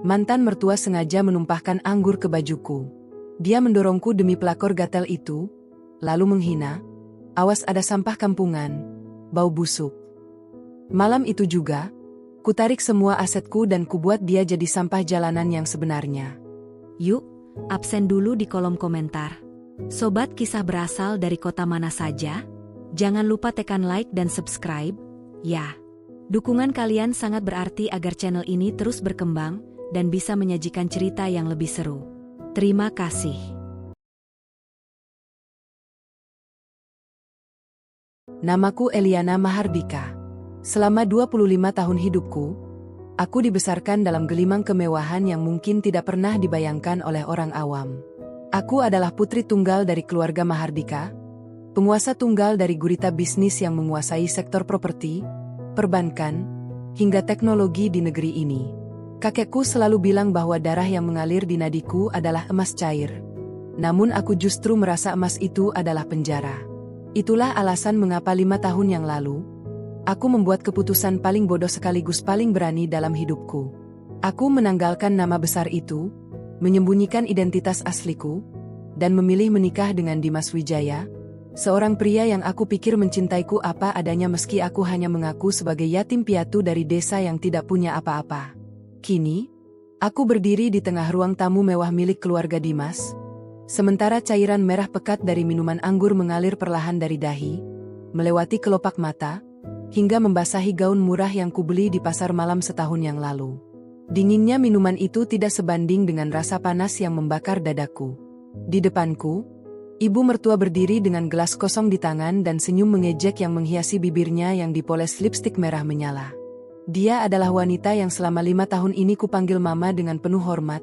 Mantan mertua sengaja menumpahkan anggur ke bajuku. Dia mendorongku demi pelakor gatel itu, lalu menghina, "Awas ada sampah kampungan, bau busuk." Malam itu juga, kutarik semua asetku dan kubuat dia jadi sampah jalanan yang sebenarnya. Yuk, absen dulu di kolom komentar. Sobat kisah berasal dari kota mana saja? Jangan lupa tekan like dan subscribe, ya. Dukungan kalian sangat berarti agar channel ini terus berkembang dan bisa menyajikan cerita yang lebih seru. Terima kasih. Namaku Eliana Mahardika. Selama 25 tahun hidupku, aku dibesarkan dalam gelimang kemewahan yang mungkin tidak pernah dibayangkan oleh orang awam. Aku adalah putri tunggal dari keluarga Mahardika, penguasa tunggal dari gurita bisnis yang menguasai sektor properti, perbankan, hingga teknologi di negeri ini. Kakekku selalu bilang bahwa darah yang mengalir di nadiku adalah emas cair. Namun aku justru merasa emas itu adalah penjara. Itulah alasan mengapa 5 tahun yang lalu, aku membuat keputusan paling bodoh sekaligus paling berani dalam hidupku. Aku menanggalkan nama besar itu, menyembunyikan identitas asliku, dan memilih menikah dengan Dimas Wijaya, seorang pria yang aku pikir mencintaiku apa adanya meski aku hanya mengaku sebagai yatim piatu dari desa yang tidak punya apa-apa. Kini, aku berdiri di tengah ruang tamu mewah milik keluarga Dimas, sementara cairan merah pekat dari minuman anggur mengalir perlahan dari dahi, melewati kelopak mata, hingga membasahi gaun murah yang kubeli di pasar malam setahun yang lalu. Dinginnya minuman itu tidak sebanding dengan rasa panas yang membakar dadaku. Di depanku, ibu mertua berdiri dengan gelas kosong di tangan dan senyum mengejek yang menghiasi bibirnya yang dipoles lipstik merah menyala. Dia adalah wanita yang selama 5 tahun ini kupanggil mama dengan penuh hormat,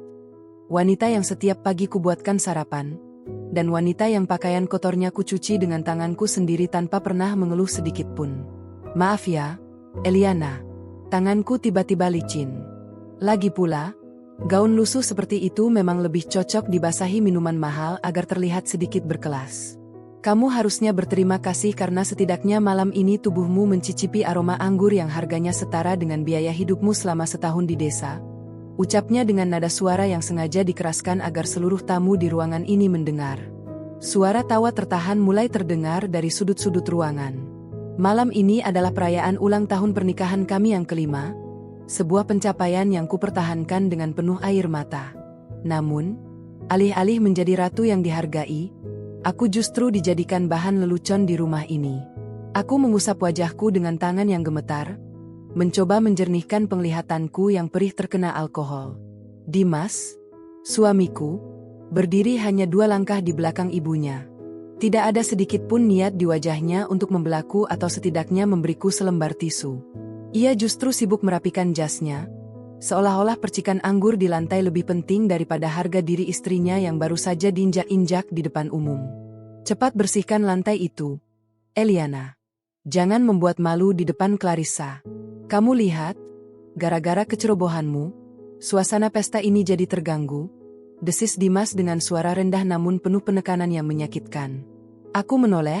wanita yang setiap pagi kubuatkan sarapan, dan wanita yang pakaian kotornya kucuci dengan tanganku sendiri tanpa pernah mengeluh sedikit pun. "Maaf ya, Eliana." Tanganku tiba-tiba licin. Lagi pula, gaun lusuh seperti itu memang lebih cocok dibasahi minuman mahal agar terlihat sedikit berkelas. "Kamu harusnya berterima kasih karena setidaknya malam ini tubuhmu mencicipi aroma anggur yang harganya setara dengan biaya hidupmu selama setahun di desa," ucapnya dengan nada suara yang sengaja dikeraskan agar seluruh tamu di ruangan ini mendengar. Suara tawa tertahan mulai terdengar dari sudut-sudut ruangan. Malam ini adalah perayaan ulang tahun pernikahan kami yang kelima, sebuah pencapaian yang kupertahankan dengan penuh air mata. Namun, alih-alih menjadi ratu yang dihargai, aku justru dijadikan bahan lelucon di rumah ini. Aku mengusap wajahku dengan tangan yang gemetar, mencoba menjernihkan penglihatanku yang perih terkena alkohol. Dimas, suamiku, berdiri hanya 2 langkah di belakang ibunya. Tidak ada sedikit pun niat di wajahnya untuk membelaku atau setidaknya memberiku selembar tisu. Ia justru sibuk merapikan jasnya, seolah-olah percikan anggur di lantai lebih penting daripada harga diri istrinya yang baru saja diinjak-injak di depan umum. "Cepat bersihkan lantai itu, Eliana. Jangan membuat malu di depan Clarissa. Kamu lihat, gara-gara kecerobohanmu, suasana pesta ini jadi terganggu," desis Dimas dengan suara rendah namun penuh penekanan yang menyakitkan. Aku menoleh,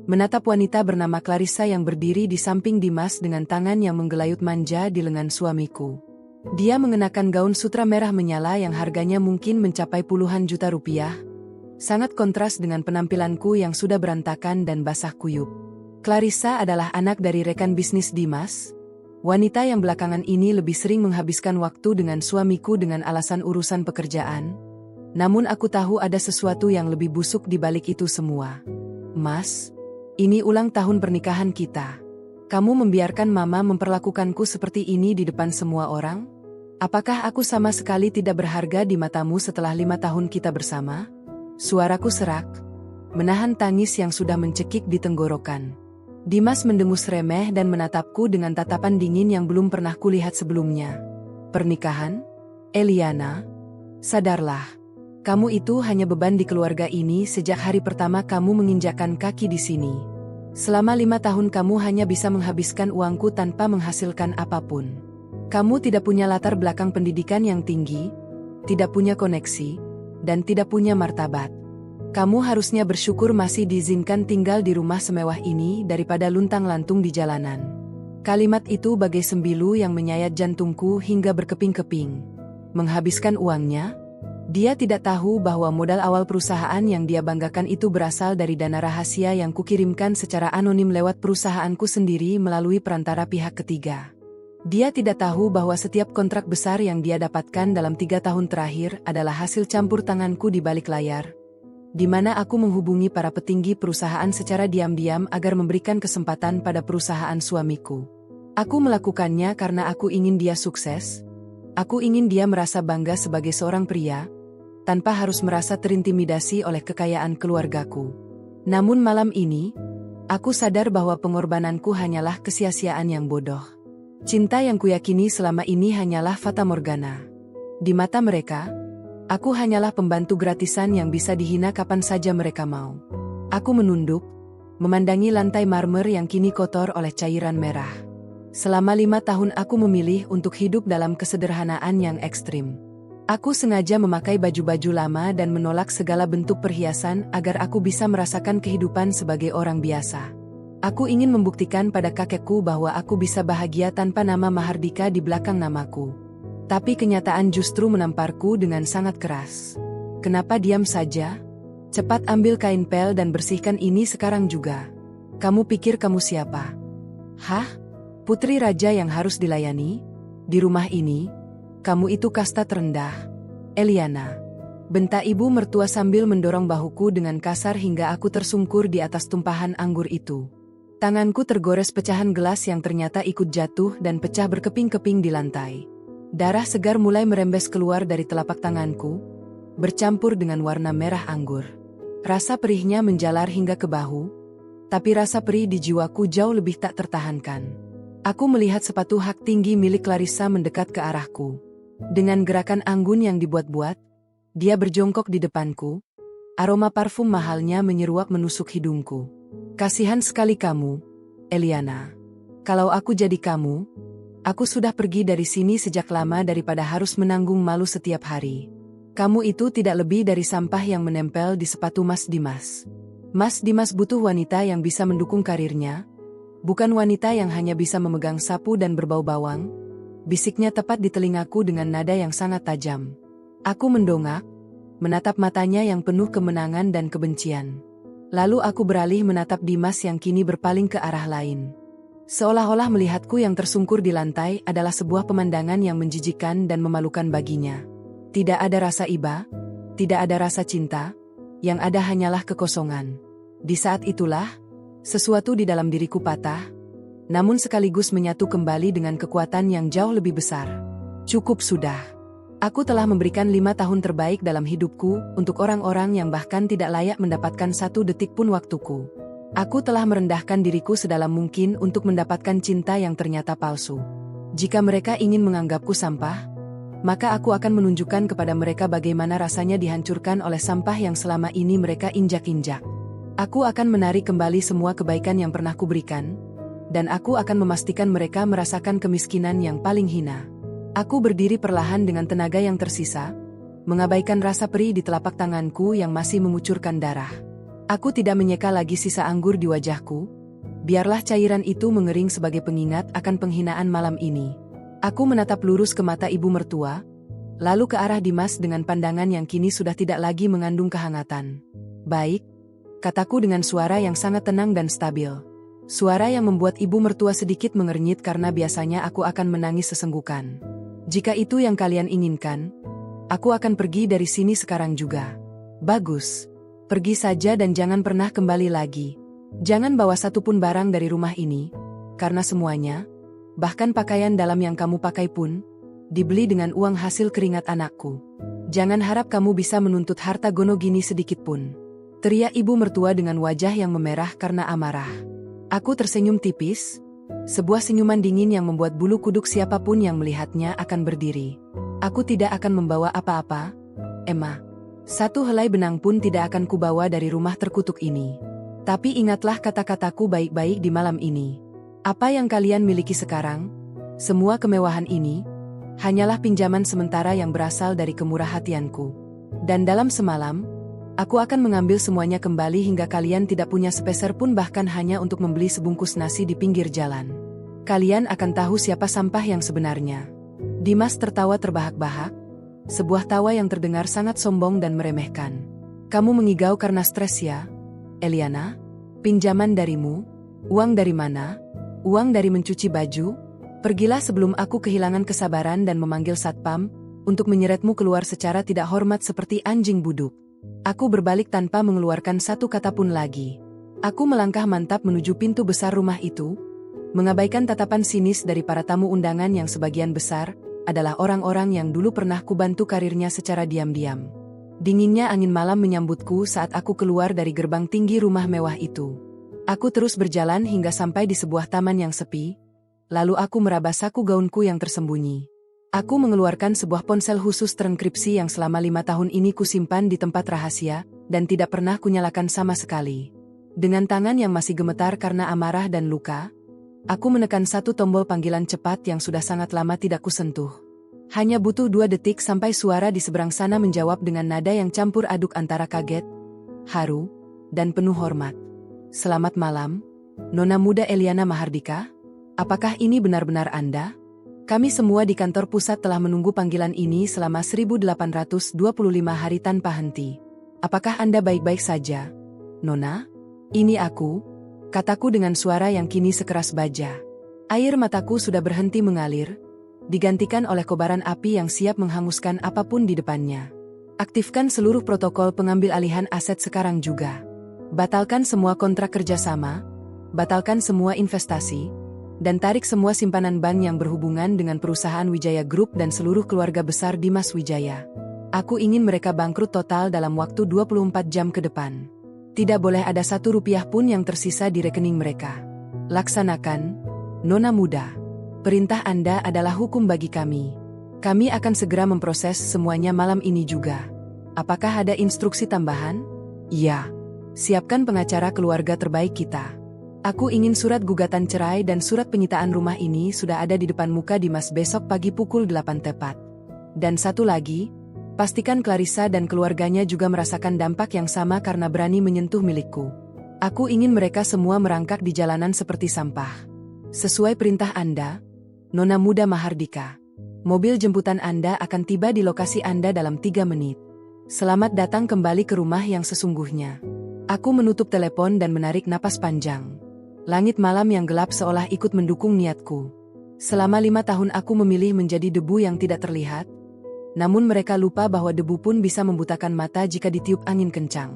menatap wanita bernama Clarissa yang berdiri di samping Dimas dengan tangan yang menggelayut manja di lengan suamiku. Dia mengenakan gaun sutra merah menyala yang harganya mungkin mencapai puluhan juta rupiah, sangat kontras dengan penampilanku yang sudah berantakan dan basah kuyup. Clarissa adalah anak dari rekan bisnis Dimas, wanita yang belakangan ini lebih sering menghabiskan waktu dengan suamiku dengan alasan urusan pekerjaan. Namun aku tahu ada sesuatu yang lebih busuk di balik itu semua. "Mas, ini ulang tahun pernikahan kita. Kamu membiarkan mama memperlakukanku seperti ini di depan semua orang? Apakah aku sama sekali tidak berharga di matamu setelah 5 tahun kita bersama?" Suaraku serak, menahan tangis yang sudah mencekik di tenggorokan. Dimas mendengus remeh dan menatapku dengan tatapan dingin yang belum pernah kulihat sebelumnya. "Pernikahan? Eliana, sadarlah. Kamu itu hanya beban di keluarga ini sejak hari pertama kamu menginjakkan kaki di sini. Selama 5 tahun kamu hanya bisa menghabiskan uangku tanpa menghasilkan apapun. Kamu tidak punya latar belakang pendidikan yang tinggi, tidak punya koneksi, dan tidak punya martabat. Kamu harusnya bersyukur masih diizinkan tinggal di rumah semewah ini daripada luntang-lantung di jalanan." Kalimat itu bagai sembilu yang menyayat jantungku hingga berkeping-keping. Menghabiskan uangnya? Dia tidak tahu bahwa modal awal perusahaan yang dia banggakan itu berasal dari dana rahasia yang kukirimkan secara anonim lewat perusahaanku sendiri melalui perantara pihak ketiga. Dia tidak tahu bahwa setiap kontrak besar yang dia dapatkan dalam 3 tahun terakhir adalah hasil campur tanganku di balik layar, di mana aku menghubungi para petinggi perusahaan secara diam-diam agar memberikan kesempatan pada perusahaan suamiku. Aku melakukannya karena aku ingin dia sukses. Aku ingin dia merasa bangga sebagai seorang pria, tanpa harus merasa terintimidasi oleh kekayaan keluargaku. Namun malam ini, aku sadar bahwa pengorbananku hanyalah kesia-siaan yang bodoh. Cinta yang kuyakini selama ini hanyalah fata morgana. Di mata mereka, aku hanyalah pembantu gratisan yang bisa dihina kapan saja mereka mau. Aku menunduk, memandangi lantai marmer yang kini kotor oleh cairan merah. Selama 5 tahun aku memilih untuk hidup dalam kesederhanaan yang ekstrim. Aku sengaja memakai baju-baju lama dan menolak segala bentuk perhiasan agar aku bisa merasakan kehidupan sebagai orang biasa. Aku ingin membuktikan pada kakekku bahwa aku bisa bahagia tanpa nama Mahardika di belakang namaku. Tapi kenyataan justru menamparku dengan sangat keras. Kenapa diam saja? Cepat ambil kain pel dan bersihkan ini sekarang juga. Kamu pikir kamu siapa? Hah? Putri raja yang harus dilayani? Di rumah ini, kamu itu kasta terendah. Eliana. Bentak ibu mertua sambil mendorong bahuku dengan kasar hingga aku tersungkur di atas tumpahan anggur itu. Tanganku tergores pecahan gelas yang ternyata ikut jatuh dan pecah berkeping-keping di lantai. Darah segar mulai merembes keluar dari telapak tanganku, bercampur dengan warna merah anggur. Rasa perihnya menjalar hingga ke bahu, tapi rasa perih di jiwaku jauh lebih tak tertahankan. Aku melihat sepatu hak tinggi milik Clarissa mendekat ke arahku. Dengan gerakan anggun yang dibuat-buat, dia berjongkok di depanku. Aroma parfum mahalnya menyeruak menusuk hidungku. Kasihan sekali kamu, Eliana. Kalau aku jadi kamu, aku sudah pergi dari sini sejak lama daripada harus menanggung malu setiap hari. Kamu itu tidak lebih dari sampah yang menempel di sepatu Mas Dimas. Mas Dimas butuh wanita yang bisa mendukung karirnya, bukan wanita yang hanya bisa memegang sapu dan berbau bawang. Bisiknya tepat di telingaku dengan nada yang sangat tajam. Aku mendongak, menatap matanya yang penuh kemenangan dan kebencian. Lalu aku beralih menatap Dimas yang kini berpaling ke arah lain. Seolah-olah melihatku yang tersungkur di lantai adalah sebuah pemandangan yang menjijikkan dan memalukan baginya. Tidak ada rasa iba, tidak ada rasa cinta, yang ada hanyalah kekosongan. Di saat itulah, sesuatu di dalam diriku patah, namun sekaligus menyatu kembali dengan kekuatan yang jauh lebih besar. Cukup sudah. Aku telah memberikan 5 tahun terbaik dalam hidupku untuk orang-orang yang bahkan tidak layak mendapatkan 1 detik pun waktuku. Aku telah merendahkan diriku sedalam mungkin untuk mendapatkan cinta yang ternyata palsu. Jika mereka ingin menganggapku sampah, maka aku akan menunjukkan kepada mereka bagaimana rasanya dihancurkan oleh sampah yang selama ini mereka injak-injak. Aku akan menarik kembali semua kebaikan yang pernah kuberikan, dan aku akan memastikan mereka merasakan kemiskinan yang paling hina. Aku berdiri perlahan dengan tenaga yang tersisa, mengabaikan rasa perih di telapak tanganku yang masih mengucurkan darah. Aku tidak menyeka lagi sisa anggur di wajahku, biarlah cairan itu mengering sebagai pengingat akan penghinaan malam ini. Aku menatap lurus ke mata ibu mertua, lalu ke arah Dimas dengan pandangan yang kini sudah tidak lagi mengandung kehangatan. Baik, kataku dengan suara yang sangat tenang dan stabil. Suara yang membuat ibu mertua sedikit mengernyit karena biasanya aku akan menangis sesenggukan. Jika itu yang kalian inginkan, aku akan pergi dari sini sekarang juga. Bagus. Pergi saja dan jangan pernah kembali lagi. Jangan bawa satupun barang dari rumah ini, karena semuanya, bahkan pakaian dalam yang kamu pakai pun, dibeli dengan uang hasil keringat anakku. Jangan harap kamu bisa menuntut harta gono gini sedikit pun. Teriak ibu mertua dengan wajah yang memerah karena amarah. Aku tersenyum tipis, sebuah senyuman dingin yang membuat bulu kuduk siapapun yang melihatnya akan berdiri. Aku tidak akan membawa apa-apa, Emma. 1 helai benang pun tidak akan kubawa dari rumah terkutuk ini. Tapi ingatlah kata-kataku baik-baik di malam ini. Apa yang kalian miliki sekarang, semua kemewahan ini, hanyalah pinjaman sementara yang berasal dari kemurah hatianku. Dan dalam semalam, aku akan mengambil semuanya kembali hingga kalian tidak punya sepeser pun bahkan hanya untuk membeli sebungkus nasi di pinggir jalan. Kalian akan tahu siapa sampah yang sebenarnya. Dimas tertawa terbahak-bahak, Sebuah tawa yang terdengar sangat sombong dan meremehkan. Kamu mengigau karena stres ya, Eliana? Pinjaman darimu? Uang dari mana? Uang dari mencuci baju? Pergilah sebelum aku kehilangan kesabaran dan memanggil satpam untuk menyeretmu keluar secara tidak hormat seperti anjing buduk. Aku berbalik tanpa mengeluarkan satu kata pun lagi. Aku melangkah mantap menuju pintu besar rumah itu, mengabaikan tatapan sinis dari para tamu undangan yang sebagian besar adalah orang-orang yang dulu pernah kubantu karirnya secara diam-diam. Dinginnya angin malam menyambutku saat aku keluar dari gerbang tinggi rumah mewah itu. Aku terus berjalan hingga sampai di sebuah taman yang sepi, lalu aku meraba saku gaunku yang tersembunyi. Aku mengeluarkan sebuah ponsel khusus terenkripsi yang selama 5 tahun ini kusimpan di tempat rahasia, dan tidak pernah kunyalakan sama sekali. Dengan tangan yang masih gemetar karena amarah dan luka, aku menekan satu tombol panggilan cepat yang sudah sangat lama tidak kusentuh. Hanya butuh 2 detik sampai suara di seberang sana menjawab dengan nada yang campur aduk antara kaget, haru, dan penuh hormat. Selamat malam, Nona muda Eliana Mahardika. Apakah ini benar-benar Anda? Kami semua di kantor pusat telah menunggu panggilan ini selama 1825 hari tanpa henti. Apakah Anda baik-baik saja, Nona? Ini aku, kataku dengan suara yang kini sekeras baja. Air mataku sudah berhenti mengalir, digantikan oleh kobaran api yang siap menghanguskan apapun di depannya. Aktifkan seluruh protokol pengambil alihan aset sekarang juga. Batalkan semua kontrak kerjasama, batalkan semua investasi, dan tarik semua simpanan bank yang berhubungan dengan perusahaan Wijaya Group dan seluruh keluarga besar Dimas Wijaya. Aku ingin mereka bangkrut total dalam waktu 24 jam ke depan. Tidak boleh ada 1 rupiah pun yang tersisa di rekening mereka. Laksanakan, Nona muda. Perintah Anda adalah hukum bagi kami. Kami akan segera memproses semuanya malam ini juga. Apakah ada instruksi tambahan? Iya. Siapkan pengacara keluarga terbaik kita. Aku ingin surat gugatan cerai dan surat penyitaan rumah ini sudah ada di depan muka Dimas besok pagi pukul 8 tepat. Dan satu lagi, pastikan Clarissa dan keluarganya juga merasakan dampak yang sama karena berani menyentuh milikku. Aku ingin mereka semua merangkak di jalanan seperti sampah. Sesuai perintah Anda, Nona muda Mahardika. Mobil jemputan Anda akan tiba di lokasi Anda dalam 3 menit. Selamat datang kembali ke rumah yang sesungguhnya. Aku menutup telepon dan menarik napas panjang. Langit malam yang gelap seolah ikut mendukung niatku. Selama 5 tahun aku memilih menjadi debu yang tidak terlihat, namun mereka lupa bahwa debu pun bisa membutakan mata jika ditiup angin kencang.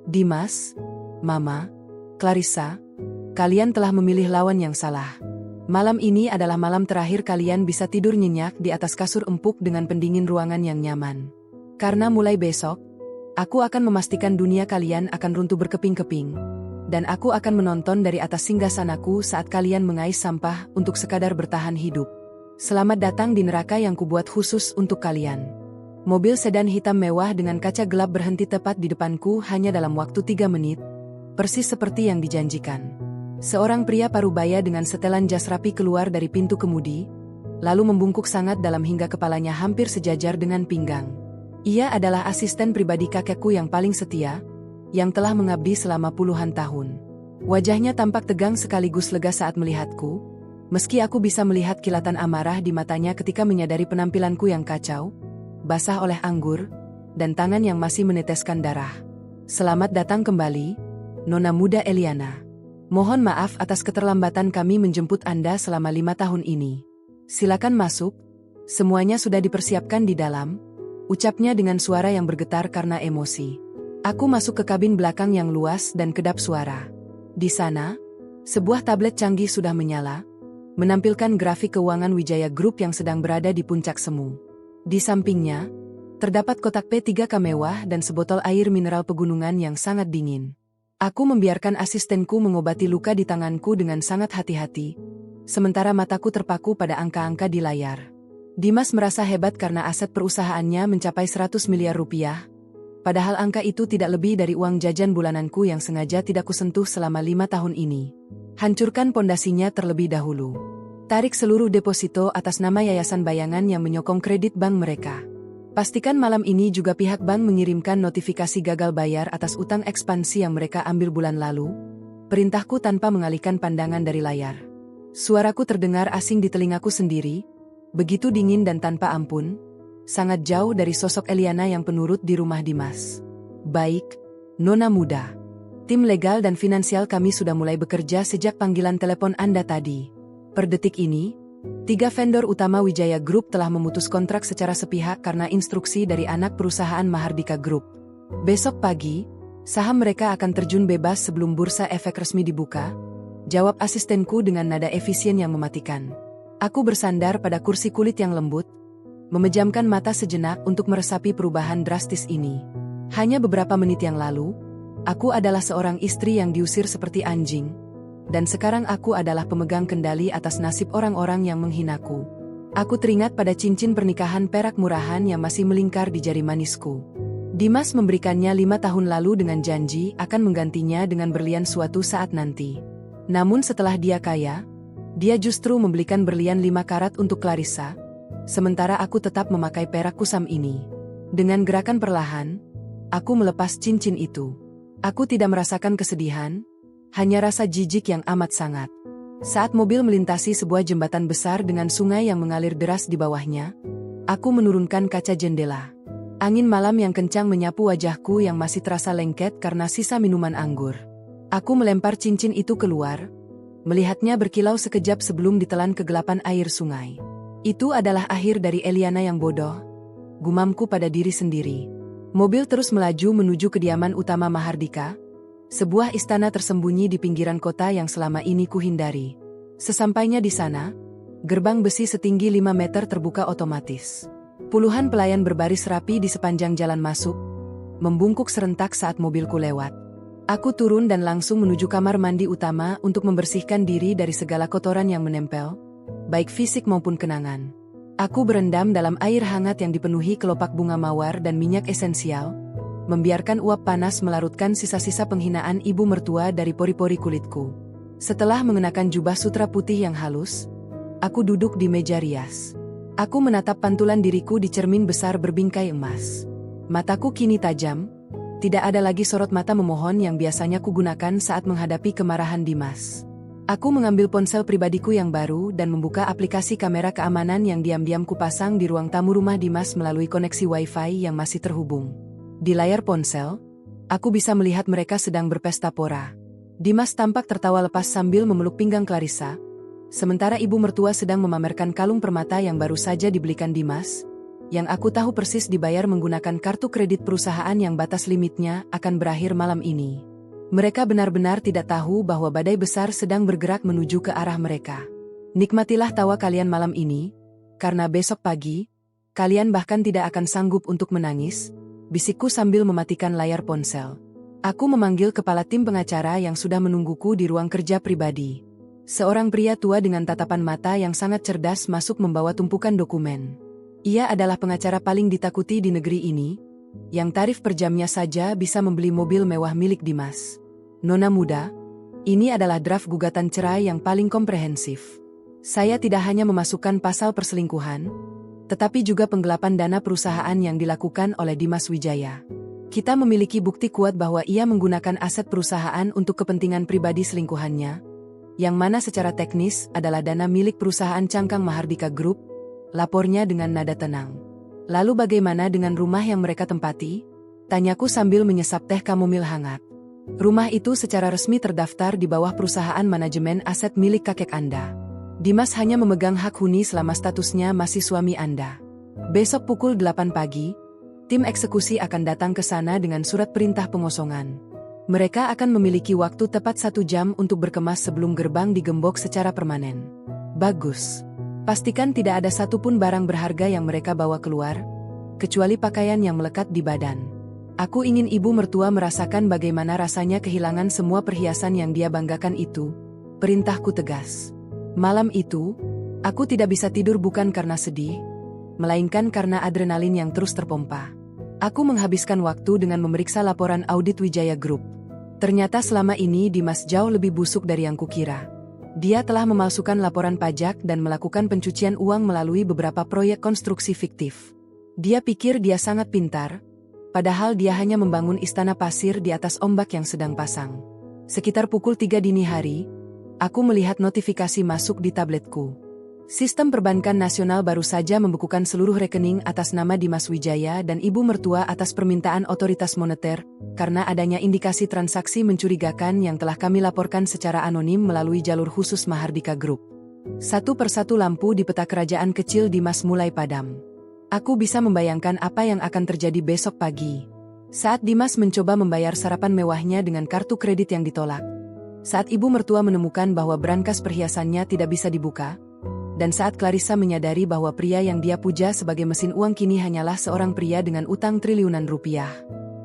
Dimas, Mama, Clarissa, kalian telah memilih lawan yang salah. Malam ini adalah malam terakhir kalian bisa tidur nyenyak di atas kasur empuk dengan pendingin ruangan yang nyaman. Karena mulai besok, aku akan memastikan dunia kalian akan runtuh berkeping-keping. Dan aku akan menonton dari atas singgasanaku saat kalian mengais sampah untuk sekadar bertahan hidup. Selamat datang di neraka yang kubuat khusus untuk kalian. Mobil sedan hitam mewah dengan kaca gelap berhenti tepat di depanku hanya dalam waktu 3 menit, persis seperti yang dijanjikan. Seorang pria parubaya dengan setelan jas rapi keluar dari pintu kemudi, lalu membungkuk sangat dalam hingga kepalanya hampir sejajar dengan pinggang. Ia adalah asisten pribadi kakekku yang paling setia, yang telah mengabdi selama puluhan tahun. Wajahnya tampak tegang sekaligus lega saat melihatku, meski aku bisa melihat kilatan amarah di matanya ketika menyadari penampilanku yang kacau, basah oleh anggur, dan tangan yang masih meneteskan darah. Selamat datang kembali, Nona muda Eliana. Mohon maaf atas keterlambatan kami menjemput Anda selama 5 tahun ini. Silakan masuk, semuanya sudah dipersiapkan di dalam, ucapnya dengan suara yang bergetar karena emosi. Aku masuk ke kabin belakang yang luas dan kedap suara. Di sana, sebuah tablet canggih sudah menyala, menampilkan grafik keuangan Wijaya Group yang sedang berada di puncak semu. Di sampingnya, terdapat kotak P3K mewah dan sebotol air mineral pegunungan yang sangat dingin. Aku membiarkan asistenku mengobati luka di tanganku dengan sangat hati-hati, sementara mataku terpaku pada angka-angka di layar. Dimas merasa hebat karena aset perusahaannya mencapai 100 miliar rupiah, padahal angka itu tidak lebih dari uang jajan bulananku yang sengaja tidak kusentuh selama 5 tahun ini. Hancurkan pondasinya terlebih dahulu. Tarik seluruh deposito atas nama Yayasan Bayangan yang menyokong kredit bank mereka. Pastikan malam ini juga pihak bank mengirimkan notifikasi gagal bayar atas utang ekspansi yang mereka ambil bulan lalu. Perintahku tanpa mengalihkan pandangan dari layar. Suaraku terdengar asing di telingaku sendiri, begitu dingin dan tanpa ampun. sangat jauh dari sosok Eliana yang penurut di rumah Dimas. Baik, Nona muda. Tim legal dan finansial kami sudah mulai bekerja sejak panggilan telepon Anda tadi. Per detik ini, 3 vendor utama Wijaya Group telah memutus kontrak secara sepihak karena instruksi dari anak perusahaan Mahardika Group. Besok pagi, saham mereka akan terjun bebas sebelum bursa efek resmi dibuka, jawab asistenku dengan nada efisien yang mematikan. Aku bersandar pada kursi kulit yang lembut, memejamkan mata sejenak untuk meresapi perubahan drastis ini. Hanya beberapa menit yang lalu, aku adalah seorang istri yang diusir seperti anjing, dan sekarang aku adalah pemegang kendali atas nasib orang-orang yang menghinaku. Aku teringat pada cincin pernikahan perak murahan yang masih melingkar di jari manisku. Dimas memberikannya 5 tahun lalu dengan janji akan menggantinya dengan berlian suatu saat nanti. Namun setelah dia kaya, dia justru membelikan berlian 5 karat untuk Clarissa, sementara aku tetap memakai perak kusam ini. Dengan gerakan perlahan, aku melepas cincin itu. Aku tidak merasakan kesedihan, hanya rasa jijik yang amat sangat. Saat mobil melintasi sebuah jembatan besar dengan sungai yang mengalir deras di bawahnya, aku menurunkan kaca jendela. Angin malam yang kencang menyapu wajahku yang masih terasa lengket karena sisa minuman anggur. Aku melempar cincin itu keluar, melihatnya berkilau sekejap sebelum ditelan kegelapan air sungai. Itu adalah akhir dari Eliana yang bodoh, gumamku pada diri sendiri. Mobil terus melaju menuju kediaman utama Mahardika, sebuah istana tersembunyi di pinggiran kota yang selama ini kuhindari. Sesampainya di sana, gerbang besi setinggi 5 meter terbuka otomatis. Puluhan pelayan berbaris rapi di sepanjang jalan masuk, membungkuk serentak saat mobilku lewat. Aku turun dan langsung menuju kamar mandi utama untuk membersihkan diri dari segala kotoran yang menempel, baik fisik maupun kenangan. Aku berendam dalam air hangat yang dipenuhi kelopak bunga mawar dan minyak esensial, membiarkan uap panas melarutkan sisa-sisa penghinaan ibu mertua dari pori-pori kulitku. Setelah mengenakan jubah sutra putih yang halus, aku duduk di meja rias. Aku menatap pantulan diriku di cermin besar berbingkai emas. Mataku kini tajam, tidak ada lagi sorot mata memohon yang biasanya kugunakan saat menghadapi kemarahan Dimas. Aku mengambil ponsel pribadiku yang baru dan membuka aplikasi kamera keamanan yang diam-diam kupasang di ruang tamu rumah Dimas melalui koneksi Wi-Fi yang masih terhubung. Di layar ponsel, aku bisa melihat mereka sedang berpesta pora. Dimas tampak tertawa lepas sambil memeluk pinggang Clarissa, sementara ibu mertua sedang memamerkan kalung permata yang baru saja dibelikan Dimas, yang aku tahu persis dibayar menggunakan kartu kredit perusahaan yang batas limitnya akan berakhir malam ini. Mereka benar-benar tidak tahu bahwa badai besar sedang bergerak menuju ke arah mereka. Nikmatilah tawa kalian malam ini, karena besok pagi, kalian bahkan tidak akan sanggup untuk menangis, bisikku sambil mematikan layar ponsel. Aku memanggil kepala tim pengacara yang sudah menungguku di ruang kerja pribadi. Seorang pria tua dengan tatapan mata yang sangat cerdas masuk membawa tumpukan dokumen. Ia adalah pengacara paling ditakuti di negeri ini, yang tarif per jamnya saja bisa membeli mobil mewah milik Dimas. Nona muda, ini adalah draft gugatan cerai yang paling komprehensif. Saya tidak hanya memasukkan pasal perselingkuhan, tetapi juga penggelapan dana perusahaan yang dilakukan oleh Dimas Wijaya. Kita memiliki bukti kuat bahwa ia menggunakan aset perusahaan untuk kepentingan pribadi selingkuhannya, yang mana secara teknis adalah dana milik perusahaan cangkang Mahardika Group, lapornya dengan nada tenang. Lalu bagaimana dengan rumah yang mereka tempati? Tanyaku sambil menyesap teh kamomil hangat. Rumah itu secara resmi terdaftar di bawah perusahaan manajemen aset milik kakek Anda. Dimas hanya memegang hak huni selama statusnya masih suami Anda. Besok pukul 8 pagi, tim eksekusi akan datang ke sana dengan surat perintah pengosongan. Mereka akan memiliki waktu tepat 1 jam untuk berkemas sebelum gerbang digembok secara permanen. Bagus. Pastikan tidak ada satupun barang berharga yang mereka bawa keluar, kecuali pakaian yang melekat di badan. Aku ingin ibu mertua merasakan bagaimana rasanya kehilangan semua perhiasan yang dia banggakan itu. Perintahku tegas. Malam itu, aku tidak bisa tidur bukan karena sedih, melainkan karena adrenalin yang terus terpompa. Aku menghabiskan waktu dengan memeriksa laporan audit Wijaya Group. Ternyata selama ini Dimas jauh lebih busuk dari yang kukira. Dia telah memalsukan laporan pajak dan melakukan pencucian uang melalui beberapa proyek konstruksi fiktif. Dia pikir dia sangat pintar, padahal dia hanya membangun istana pasir di atas ombak yang sedang pasang. Sekitar pukul 3 dini hari, aku melihat notifikasi masuk di tabletku. Sistem perbankan nasional baru saja membekukan seluruh rekening atas nama Dimas Wijaya dan ibu mertua atas permintaan otoritas moneter, karena adanya indikasi transaksi mencurigakan yang telah kami laporkan secara anonim melalui jalur khusus Mahardika Group. Satu persatu lampu di peta kerajaan kecil Dimas mulai padam. Aku bisa membayangkan apa yang akan terjadi besok pagi. Saat Dimas mencoba membayar sarapan mewahnya dengan kartu kredit yang ditolak. Saat ibu mertua menemukan bahwa brankas perhiasannya tidak bisa dibuka. Dan saat Clarissa menyadari bahwa pria yang dia puja sebagai mesin uang kini hanyalah seorang pria dengan utang triliunan rupiah.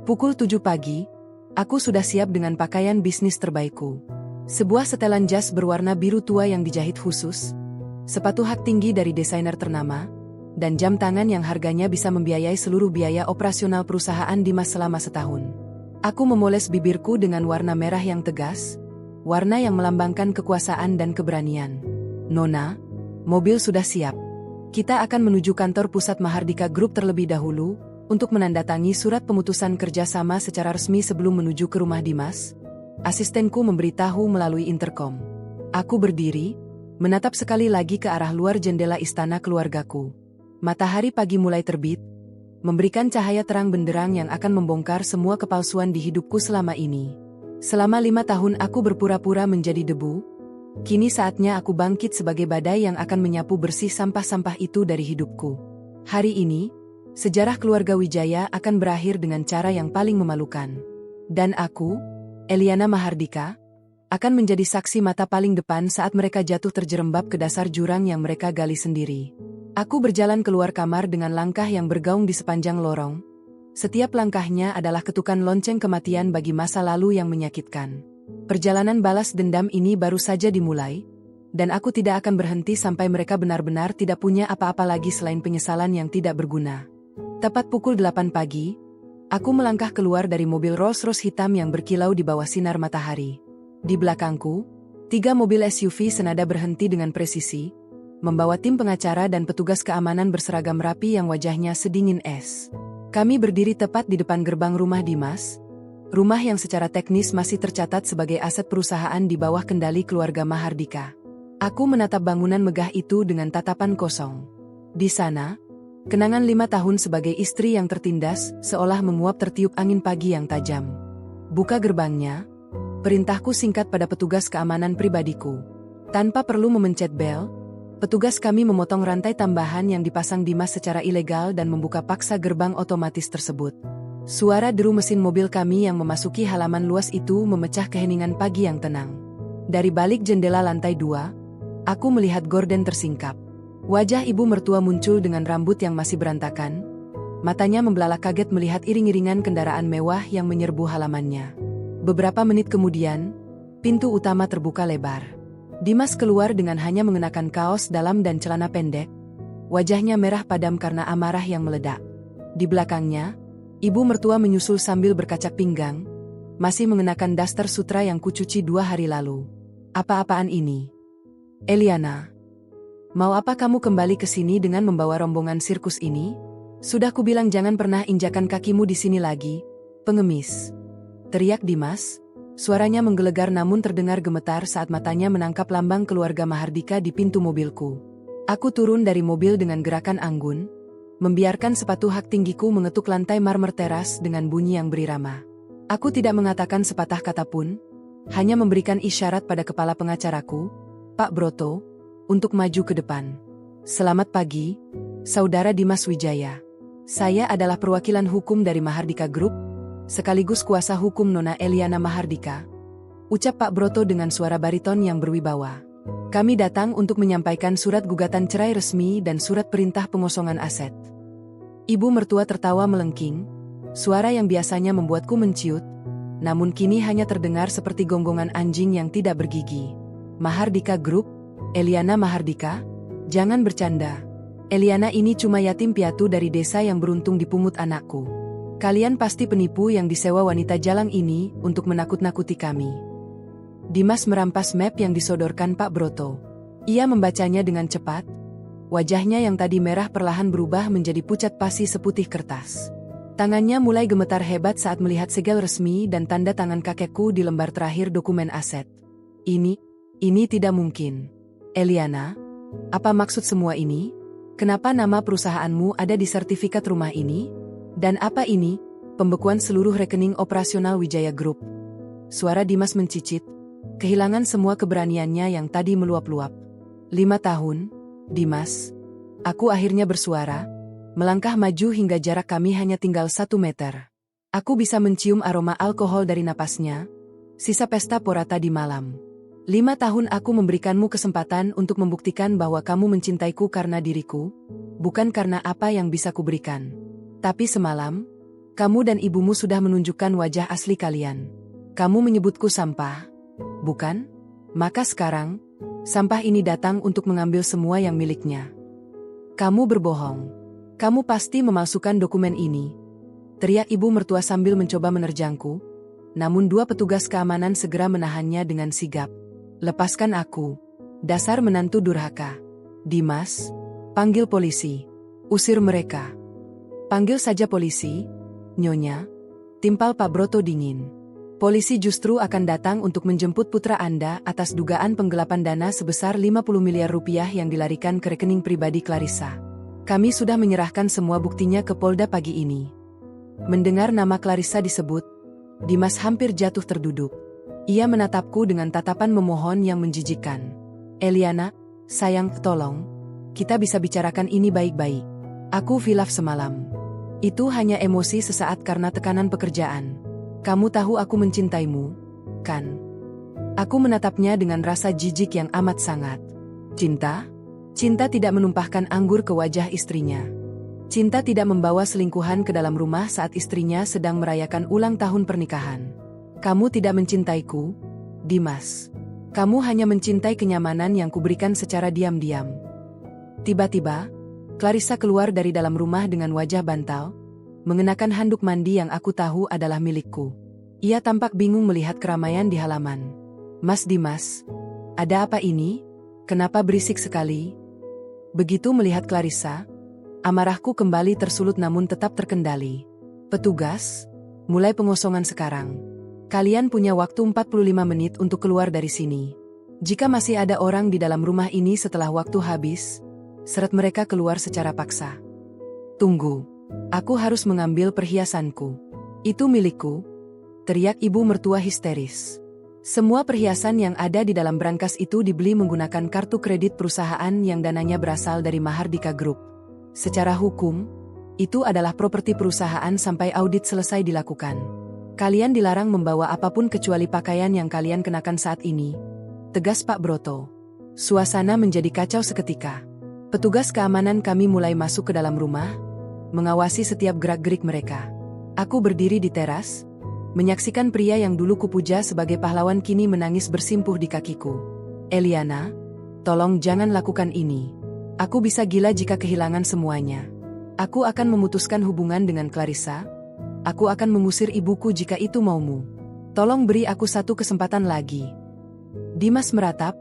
Pukul 7 pagi, aku sudah siap dengan pakaian bisnis terbaikku. Sebuah setelan jas berwarna biru tua yang dijahit khusus, sepatu hak tinggi dari desainer ternama, dan jam tangan yang harganya bisa membiayai seluruh biaya operasional perusahaan Dimas selama setahun. Aku memoles bibirku dengan warna merah yang tegas, warna yang melambangkan kekuasaan dan keberanian. Nona, mobil sudah siap. Kita akan menuju kantor pusat Mahardika Group terlebih dahulu, untuk menandatangani surat pemutusan kerjasama secara resmi sebelum menuju ke rumah Dimas. Asistenku memberitahu melalui interkom. Aku berdiri, menatap sekali lagi ke arah luar jendela istana keluargaku. Matahari pagi mulai terbit, memberikan cahaya terang benderang yang akan membongkar semua kepalsuan di hidupku selama ini. Selama 5 tahun aku berpura-pura menjadi debu. Kini saatnya aku bangkit sebagai badai yang akan menyapu bersih sampah-sampah itu dari hidupku. Hari ini, sejarah keluarga Wijaya akan berakhir dengan cara yang paling memalukan. Dan aku, Eliana Mahardika, akan menjadi saksi mata paling depan saat mereka jatuh terjerembab ke dasar jurang yang mereka gali sendiri. Aku berjalan keluar kamar dengan langkah yang bergaung di sepanjang lorong. Setiap langkahnya adalah ketukan lonceng kematian bagi masa lalu yang menyakitkan. Perjalanan balas dendam ini baru saja dimulai, dan aku tidak akan berhenti sampai mereka benar-benar tidak punya apa-apa lagi selain penyesalan yang tidak berguna. Tepat pukul 8 pagi, aku melangkah keluar dari mobil Rolls-Royce hitam yang berkilau di bawah sinar matahari. Di belakangku, 3 mobil SUV senada berhenti dengan presisi, membawa tim pengacara dan petugas keamanan berseragam rapi yang wajahnya sedingin es. Kami berdiri tepat di depan gerbang rumah Dimas, rumah yang secara teknis masih tercatat sebagai aset perusahaan di bawah kendali keluarga Mahardika. Aku menatap bangunan megah itu dengan tatapan kosong. Di sana, kenangan 5 tahun sebagai istri yang tertindas, seolah menguap tertiup angin pagi yang tajam. Buka gerbangnya, perintahku singkat pada petugas keamanan pribadiku. Tanpa perlu memencet bel, petugas kami memotong rantai tambahan yang dipasang Dimas secara ilegal dan membuka paksa gerbang otomatis tersebut. Suara deru mesin mobil kami yang memasuki halaman luas itu memecah keheningan pagi yang tenang. Dari balik jendela lantai 2, aku melihat gorden tersingkap. Wajah ibu mertua muncul dengan rambut yang masih berantakan. Matanya membelalak kaget melihat iring-iringan kendaraan mewah yang menyerbu halamannya. Beberapa menit kemudian, pintu utama terbuka lebar. Dimas keluar dengan hanya mengenakan kaos dalam dan celana pendek. Wajahnya merah padam karena amarah yang meledak. Di belakangnya, ibu mertua menyusul sambil berkacak pinggang, masih mengenakan daster sutra yang kucuci 2 hari lalu. Apa-apaan ini? Eliana, mau apa kamu kembali ke sini dengan membawa rombongan sirkus ini? Sudah kubilang jangan pernah injakan kakimu di sini lagi, pengemis. Teriak Dimas, suaranya menggelegar namun terdengar gemetar saat matanya menangkap lambang keluarga Mahardika di pintu mobilku. Aku turun dari mobil dengan gerakan anggun, membiarkan sepatu hak tinggiku mengetuk lantai marmer teras dengan bunyi yang berirama. Aku tidak mengatakan sepatah kata pun, hanya memberikan isyarat pada kepala pengacaraku, Pak Broto, untuk maju ke depan. Selamat pagi, Saudara Dimas Wijaya. Saya adalah perwakilan hukum dari Mahardika Group, sekaligus kuasa hukum Nona Eliana Mahardika, ucap Pak Broto dengan suara bariton yang berwibawa. Kami datang untuk menyampaikan surat gugatan cerai resmi dan surat perintah pengosongan aset. Ibu mertua tertawa melengking, suara yang biasanya membuatku menciut, namun kini hanya terdengar seperti gonggongan anjing yang tidak bergigi. Mahardika Group, Eliana Mahardika, jangan bercanda. Eliana ini cuma yatim piatu dari desa yang beruntung dipungut anakku. Kalian pasti penipu yang disewa wanita jalang ini untuk menakut-nakuti kami. Dimas merampas map yang disodorkan Pak Broto. Ia membacanya dengan cepat. Wajahnya yang tadi merah perlahan berubah menjadi pucat pasi seputih kertas. Tangannya mulai gemetar hebat saat melihat segel resmi dan tanda tangan kakekku di lembar terakhir dokumen aset. Ini tidak mungkin. Eliana, Apa maksud semua ini? Kenapa nama perusahaanmu ada di sertifikat rumah ini? Dan apa ini? Pembekuan seluruh rekening operasional Wijaya Group. Suara Dimas mencicit, kehilangan semua keberaniannya yang tadi meluap-luap. 5 tahun, Dimas. Aku akhirnya bersuara, melangkah maju hingga jarak kami hanya tinggal 1 meter. Aku bisa mencium aroma alkohol dari napasnya, sisa pesta pora tadi malam. 5 tahun aku memberikanmu kesempatan untuk membuktikan bahwa kamu mencintaiku karena diriku, bukan karena apa yang bisa kuberikan. Tapi semalam, kamu dan ibumu sudah menunjukkan wajah asli kalian. Kamu menyebutku sampah, bukan? Maka sekarang, sampah ini datang untuk mengambil semua yang miliknya. Kamu berbohong. Kamu pasti memalsukan dokumen ini. Teriak ibu mertua sambil mencoba menerjangku, namun 2 petugas keamanan segera menahannya dengan sigap. Lepaskan aku. Dasar menantu durhaka. Dimas, panggil polisi. Usir mereka. Panggil saja polisi, Nyonya. Timpal Pak Broto dingin. Polisi justru akan datang untuk menjemput putra Anda atas dugaan penggelapan dana sebesar 50 miliar rupiah yang dilarikan ke rekening pribadi Clarissa. Kami sudah menyerahkan semua buktinya ke Polda pagi ini. Mendengar nama Clarissa disebut, Dimas hampir jatuh terduduk. Ia menatapku dengan tatapan memohon yang menjijikkan. Eliana, sayang, tolong. Kita bisa bicarakan ini baik-baik. Aku hilaf semalam. Itu hanya emosi sesaat karena tekanan pekerjaan. Kamu tahu aku mencintaimu, kan? Aku menatapnya dengan rasa jijik yang amat sangat. Cinta? Cinta tidak menumpahkan anggur ke wajah istrinya. Cinta tidak membawa selingkuhan ke dalam rumah saat istrinya sedang merayakan ulang tahun pernikahan. Kamu tidak mencintaiku, Dimas. Kamu hanya mencintai kenyamanan yang kuberikan secara diam-diam. Tiba-tiba, Clarissa keluar dari dalam rumah dengan wajah bantal, mengenakan handuk mandi yang aku tahu adalah milikku. Ia tampak bingung melihat keramaian di halaman. Mas Dimas, ada apa ini? Kenapa berisik sekali? Begitu melihat Clarissa, amarahku kembali tersulut namun tetap terkendali. Petugas, mulai pengosongan sekarang. Kalian punya waktu 45 menit untuk keluar dari sini. Jika masih ada orang di dalam rumah ini setelah waktu habis, seret mereka keluar secara paksa. Tunggu, aku harus mengambil perhiasanku. Itu milikku, teriak ibu mertua histeris. Semua perhiasan yang ada di dalam brankas itu dibeli menggunakan kartu kredit perusahaan yang dananya berasal dari Mahardika Group. Secara hukum, itu adalah properti perusahaan sampai audit selesai dilakukan. Kalian dilarang membawa apapun kecuali pakaian yang kalian kenakan saat ini, tegas Pak Broto. Suasana menjadi kacau seketika. Petugas keamanan kami mulai masuk ke dalam rumah, mengawasi setiap gerak-gerik mereka. Aku berdiri di teras, menyaksikan pria yang dulu kupuja sebagai pahlawan kini menangis bersimpuh di kakiku. Eliana, tolong jangan lakukan ini. Aku bisa gila jika kehilangan semuanya. Aku akan memutuskan hubungan dengan Clarissa. Aku akan mengusir ibuku jika itu maumu. Tolong beri aku 1 kesempatan lagi. Dimas meratap,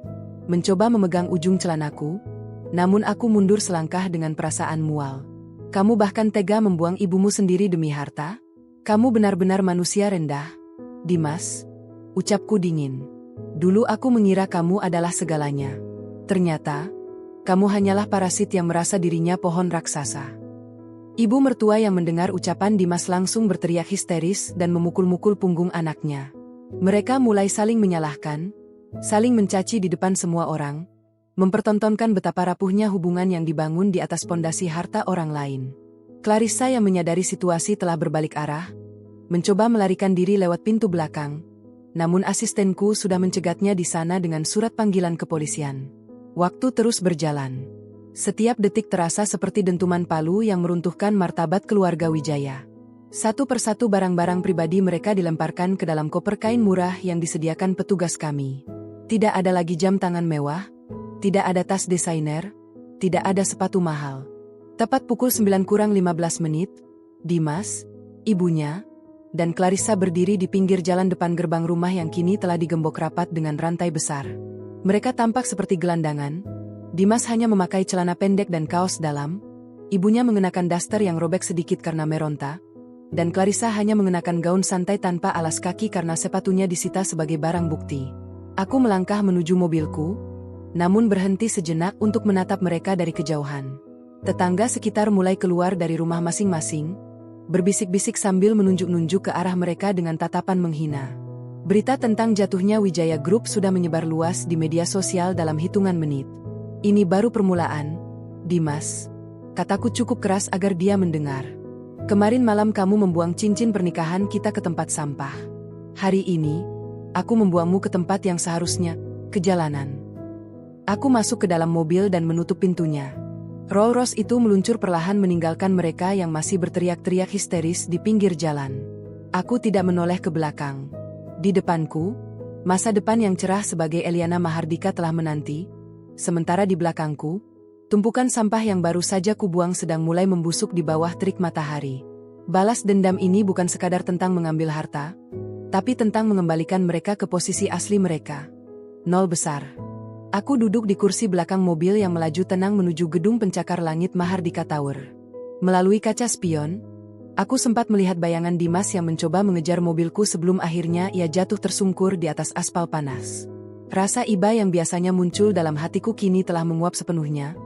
mencoba memegang ujung celanaku, namun aku mundur selangkah dengan perasaan mual. Kamu bahkan tega membuang ibumu sendiri demi harta? Kamu benar-benar manusia rendah, Dimas, ucapku dingin. Dulu aku mengira kamu adalah segalanya. Ternyata, kamu hanyalah parasit yang merasa dirinya pohon raksasa. Ibu mertua yang mendengar ucapan Dimas langsung berteriak histeris dan memukul-mukul punggung anaknya. Mereka mulai saling menyalahkan, saling mencaci di depan semua orang, mempertontonkan betapa rapuhnya hubungan yang dibangun di atas pondasi harta orang lain. Clarissa yang menyadari situasi telah berbalik arah, mencoba melarikan diri lewat pintu belakang, namun asistenku sudah mencegatnya di sana dengan surat panggilan kepolisian. Waktu terus berjalan. Setiap detik terasa seperti dentuman palu yang meruntuhkan martabat keluarga Wijaya. Satu persatu barang-barang pribadi mereka dilemparkan ke dalam koper kain murah yang disediakan petugas kami. Tidak ada lagi jam tangan mewah, tidak ada tas desainer, tidak ada sepatu mahal. Tepat pukul 9:15, Dimas, ibunya, dan Clarissa berdiri di pinggir jalan depan gerbang rumah yang kini telah digembok rapat dengan rantai besar. Mereka tampak seperti gelandangan. Dimas hanya memakai celana pendek dan kaos dalam, ibunya mengenakan daster yang robek sedikit karena meronta, dan Clarissa hanya mengenakan gaun santai tanpa alas kaki karena sepatunya disita sebagai barang bukti. Aku melangkah menuju mobilku, namun berhenti sejenak untuk menatap mereka dari kejauhan. Tetangga sekitar mulai keluar dari rumah masing-masing, berbisik-bisik sambil menunjuk-nunjuk ke arah mereka dengan tatapan menghina. Berita tentang jatuhnya Wijaya Group sudah menyebar luas di media sosial dalam hitungan menit. Ini baru permulaan, Dimas. Kataku cukup keras agar dia mendengar. Kemarin malam kamu membuang cincin pernikahan kita ke tempat sampah. Hari ini, aku membuangmu ke tempat yang seharusnya, ke jalanan. Aku masuk ke dalam mobil dan menutup pintunya. Rolls-Royce itu meluncur perlahan meninggalkan mereka yang masih berteriak-teriak histeris di pinggir jalan. Aku tidak menoleh ke belakang. Di depanku, masa depan yang cerah sebagai Eliana Mahardika telah menanti, sementara di belakangku, tumpukan sampah yang baru saja kubuang sedang mulai membusuk di bawah terik matahari. Balas dendam ini bukan sekadar tentang mengambil harta, tapi tentang mengembalikan mereka ke posisi asli mereka. Nol besar. Aku duduk di kursi belakang mobil yang melaju tenang menuju gedung pencakar langit Mahardika Tower. Melalui kaca spion, aku sempat melihat bayangan Dimas yang mencoba mengejar mobilku sebelum akhirnya ia jatuh tersungkur di atas aspal panas. Rasa iba yang biasanya muncul dalam hatiku kini telah menguap sepenuhnya,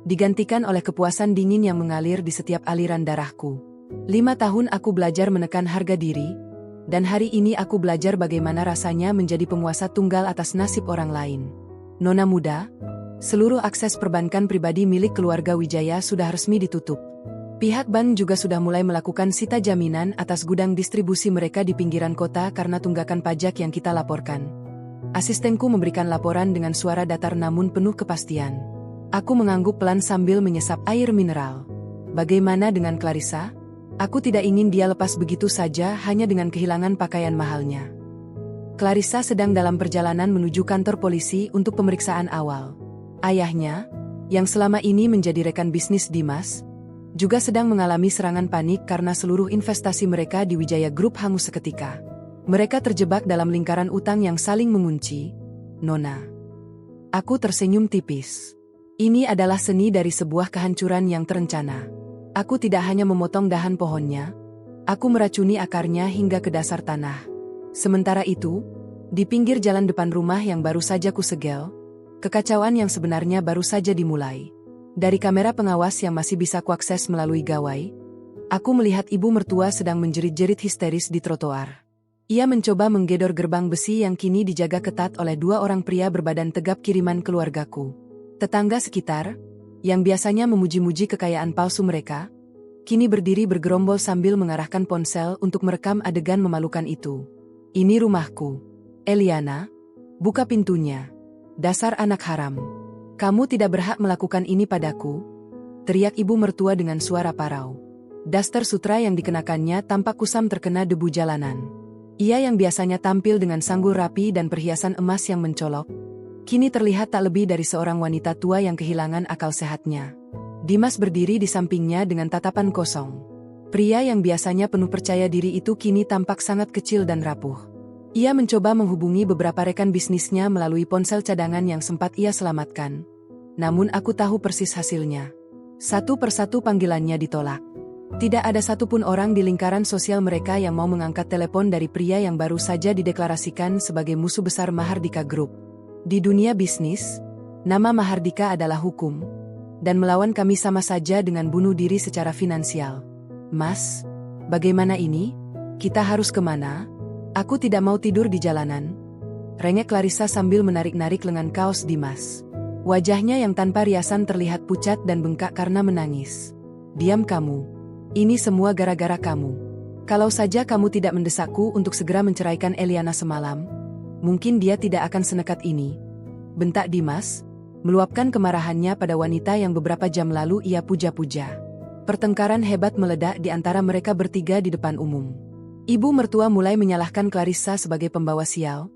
digantikan oleh kepuasan dingin yang mengalir di setiap aliran darahku. 5 tahun aku belajar menekan harga diri, dan hari ini aku belajar bagaimana rasanya menjadi penguasa tunggal atas nasib orang lain. Nona muda, seluruh akses perbankan pribadi milik keluarga Wijaya sudah resmi ditutup. Pihak bank juga sudah mulai melakukan sita jaminan atas gudang distribusi mereka di pinggiran kota karena tunggakan pajak yang kita laporkan. Asistenku memberikan laporan dengan suara datar namun penuh kepastian. Aku mengangguk pelan sambil menyesap air mineral. Bagaimana dengan Clarissa? Aku tidak ingin dia lepas begitu saja hanya dengan kehilangan pakaian mahalnya. Clarissa sedang dalam perjalanan menuju kantor polisi untuk pemeriksaan awal. Ayahnya, yang selama ini menjadi rekan bisnis Dimas, juga sedang mengalami serangan panik karena seluruh investasi mereka di Wijaya Group hangus seketika. Mereka terjebak dalam lingkaran utang yang saling mengunci. Nona. Aku tersenyum tipis. Ini adalah seni dari sebuah kehancuran yang terencana. Aku tidak hanya memotong dahan pohonnya, aku meracuni akarnya hingga ke dasar tanah. Sementara itu, di pinggir jalan depan rumah yang baru saja kusegel, kekacauan yang sebenarnya baru saja dimulai. Dari kamera pengawas yang masih bisa kuakses melalui gawai, aku melihat ibu mertua sedang menjerit-jerit histeris di trotoar. Ia mencoba menggedor gerbang besi yang kini dijaga ketat oleh 2 orang pria berbadan tegap kiriman keluargaku. Tetangga sekitar, yang biasanya memuji-muji kekayaan palsu mereka, kini berdiri bergerombol sambil mengarahkan ponsel untuk merekam adegan memalukan itu. Ini rumahku. Eliana, buka pintunya. Dasar anak haram. Kamu tidak berhak melakukan ini padaku, teriak ibu mertua dengan suara parau. Daster sutra yang dikenakannya tampak kusam terkena debu jalanan. Ia yang biasanya tampil dengan sanggul rapi dan perhiasan emas yang mencolok, kini terlihat tak lebih dari seorang wanita tua yang kehilangan akal sehatnya. Dimas berdiri di sampingnya dengan tatapan kosong. Pria yang biasanya penuh percaya diri itu kini tampak sangat kecil dan rapuh. Ia mencoba menghubungi beberapa rekan bisnisnya melalui ponsel cadangan yang sempat ia selamatkan. Namun aku tahu persis hasilnya. Satu persatu panggilannya ditolak. Tidak ada satupun orang di lingkaran sosial mereka yang mau mengangkat telepon dari pria yang baru saja dideklarasikan sebagai musuh besar Mahardika Group. Di dunia bisnis, nama Mahardika adalah hukum, dan melawan kami sama saja dengan bunuh diri secara finansial. Mas, bagaimana ini? Kita harus kemana? Aku tidak mau tidur di jalanan. Rengek Clarissa sambil menarik-narik lengan kaos Dimas. Wajahnya yang tanpa riasan terlihat pucat dan bengkak karena menangis. Diam kamu. Ini semua gara-gara kamu. Kalau saja kamu tidak mendesakku untuk segera menceraikan Eliana semalam, mungkin dia tidak akan senekat ini. Bentak Dimas, meluapkan kemarahannya pada wanita yang beberapa jam lalu ia puja-puja. Pertengkaran hebat meledak di antara mereka bertiga di depan umum. Ibu mertua mulai menyalahkan Clarissa sebagai pembawa sial,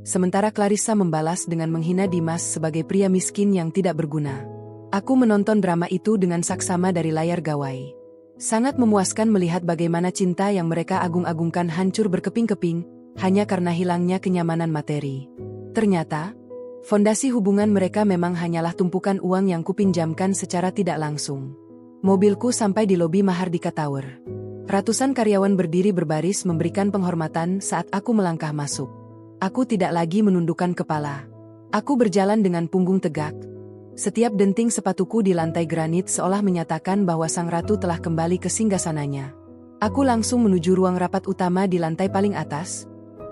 sementara Clarissa membalas dengan menghina Dimas sebagai pria miskin yang tidak berguna. Aku menonton drama itu dengan saksama dari layar gawai. Sangat memuaskan melihat bagaimana cinta yang mereka agung-agungkan hancur berkeping-keping, hanya karena hilangnya kenyamanan materi. Ternyata, fondasi hubungan mereka memang hanyalah tumpukan uang yang kupinjamkan secara tidak langsung. Mobilku sampai di lobi Mahardika Tower. Ratusan karyawan berdiri berbaris memberikan penghormatan saat aku melangkah masuk. Aku tidak lagi menundukkan kepala. Aku berjalan dengan punggung tegak. Setiap denting sepatuku di lantai granit seolah menyatakan bahwa sang ratu telah kembali ke singgasananya. Aku langsung menuju ruang rapat utama di lantai paling atas,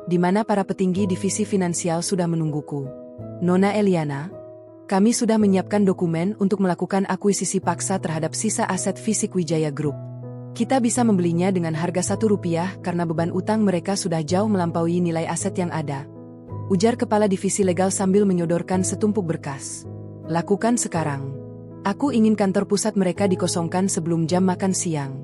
di mana para petinggi divisi finansial sudah menungguku. Nona Eliana, kami sudah menyiapkan dokumen untuk melakukan akuisisi paksa terhadap sisa aset fisik Wijaya Group. Kita bisa membelinya dengan harga Rp1 karena beban utang mereka sudah jauh melampaui nilai aset yang ada. Ujar kepala divisi legal sambil menyodorkan setumpuk berkas. Lakukan sekarang. Aku ingin kantor pusat mereka dikosongkan sebelum jam makan siang.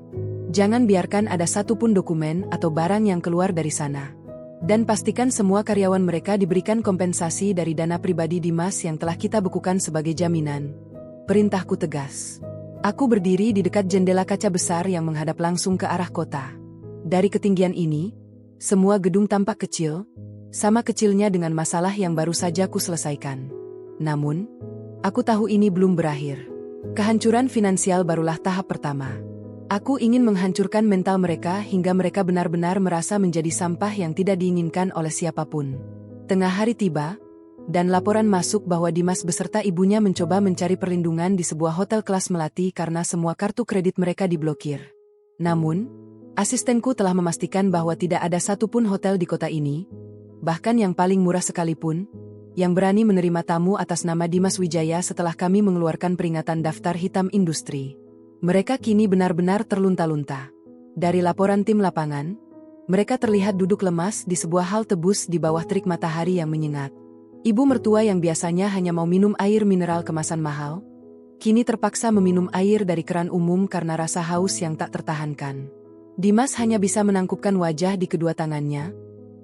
Jangan biarkan ada satupun dokumen atau barang yang keluar dari sana. Dan pastikan semua karyawan mereka diberikan kompensasi dari dana pribadi Dimas yang telah kita bekukan sebagai jaminan. Perintahku tegas. Aku berdiri di dekat jendela kaca besar yang menghadap langsung ke arah kota. Dari ketinggian ini, semua gedung tampak kecil, sama kecilnya dengan masalah yang baru saja ku selesaikan. Namun, aku tahu ini belum berakhir. Kehancuran finansial barulah tahap pertama. Aku ingin menghancurkan mental mereka hingga mereka benar-benar merasa menjadi sampah yang tidak diinginkan oleh siapapun. Tengah hari tiba, dan laporan masuk bahwa Dimas beserta ibunya mencoba mencari perlindungan di sebuah hotel kelas melati karena semua kartu kredit mereka diblokir. Namun, asistenku telah memastikan bahwa tidak ada satupun hotel di kota ini, bahkan yang paling murah sekalipun, yang berani menerima tamu atas nama Dimas Wijaya setelah kami mengeluarkan peringatan daftar hitam industri. Mereka kini benar-benar terlunta-lunta. Dari laporan tim lapangan, mereka terlihat duduk lemas di sebuah halte bus di bawah terik matahari yang menyengat. Ibu mertua yang biasanya hanya mau minum air mineral kemasan mahal, kini terpaksa meminum air dari keran umum karena rasa haus yang tak tertahankan. Dimas hanya bisa menangkupkan wajah di kedua tangannya,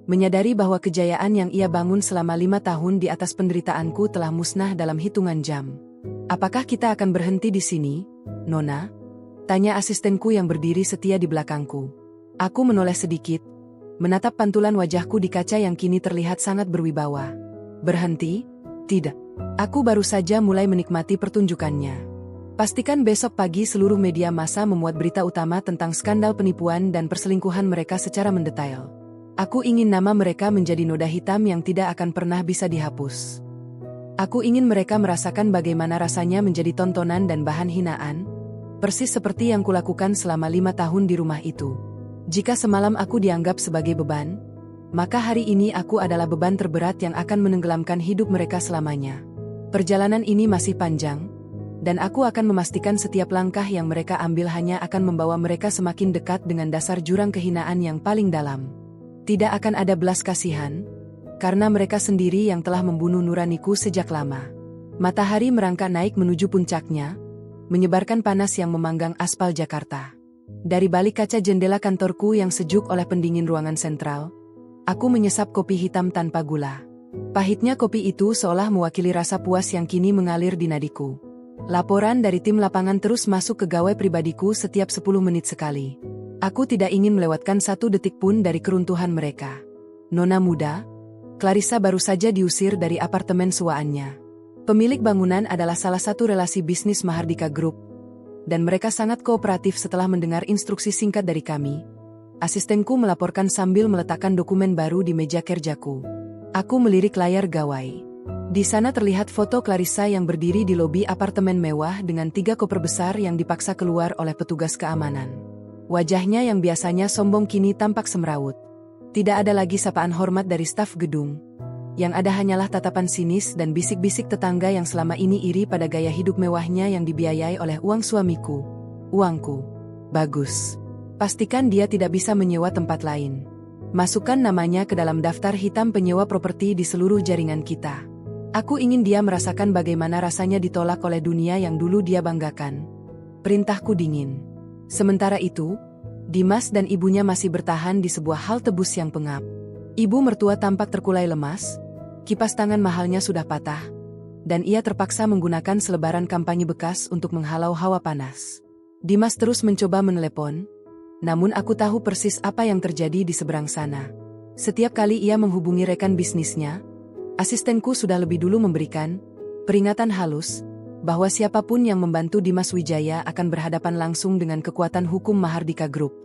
menyadari bahwa kejayaan yang ia bangun selama 5 tahun di atas penderitaanku telah musnah dalam hitungan jam. Apakah kita akan berhenti di sini, Nona? Tanya asistenku yang berdiri setia di belakangku. Aku menoleh sedikit, menatap pantulan wajahku di kaca yang kini terlihat sangat berwibawa. Berhenti? Tidak. Aku baru saja mulai menikmati pertunjukannya. Pastikan besok pagi seluruh media massa memuat berita utama tentang skandal penipuan dan perselingkuhan mereka secara mendetail. Aku ingin nama mereka menjadi noda hitam yang tidak akan pernah bisa dihapus. Aku ingin mereka merasakan bagaimana rasanya menjadi tontonan dan bahan hinaan, persis seperti yang kulakukan selama 5 tahun di rumah itu. Jika semalam aku dianggap sebagai beban, maka hari ini aku adalah beban terberat yang akan menenggelamkan hidup mereka selamanya. Perjalanan ini masih panjang, dan aku akan memastikan setiap langkah yang mereka ambil hanya akan membawa mereka semakin dekat dengan dasar jurang kehinaan yang paling dalam. Tidak akan ada belas kasihan, karena mereka sendiri yang telah membunuh nuraniku sejak lama. Matahari merangkak naik menuju puncaknya, menyebarkan panas yang memanggang aspal Jakarta. Dari balik kaca jendela kantorku yang sejuk oleh pendingin ruangan sentral, aku menyesap kopi hitam tanpa gula. Pahitnya kopi itu seolah mewakili rasa puas yang kini mengalir di nadiku. Laporan dari tim lapangan terus masuk ke gawai pribadiku setiap 10 menit sekali. Aku tidak ingin melewatkan 1 detik pun dari keruntuhan mereka. Nona muda, Clarissa baru saja diusir dari apartemen sewaannya. Pemilik bangunan adalah salah satu relasi bisnis Mahardika Group, dan mereka sangat kooperatif setelah mendengar instruksi singkat dari kami. Asistenku melaporkan sambil meletakkan dokumen baru di meja kerjaku. Aku melirik layar gawai. Di sana terlihat foto Clarissa yang berdiri di lobi apartemen mewah dengan 3 koper besar yang dipaksa keluar oleh petugas keamanan. Wajahnya yang biasanya sombong kini tampak semrawut. Tidak ada lagi sapaan hormat dari staf gedung. Yang ada hanyalah tatapan sinis dan bisik-bisik tetangga yang selama ini iri pada gaya hidup mewahnya yang dibiayai oleh uang suamiku. Uangku. Bagus. Pastikan dia tidak bisa menyewa tempat lain. Masukkan namanya ke dalam daftar hitam penyewa properti di seluruh jaringan kita. Aku ingin dia merasakan bagaimana rasanya ditolak oleh dunia yang dulu dia banggakan. Perintahku dingin. Sementara itu, Dimas dan ibunya masih bertahan di sebuah halte bus yang pengap. Ibu mertua tampak terkulai lemas, kipas tangan mahalnya sudah patah, dan ia terpaksa menggunakan selebaran kampanye bekas untuk menghalau hawa panas. Dimas terus mencoba menelepon, namun aku tahu persis apa yang terjadi di seberang sana. Setiap kali ia menghubungi rekan bisnisnya, asistenku sudah lebih dulu memberikan peringatan halus, bahwa siapapun yang membantu Dimas Wijaya akan berhadapan langsung dengan kekuatan hukum Mahardika Group.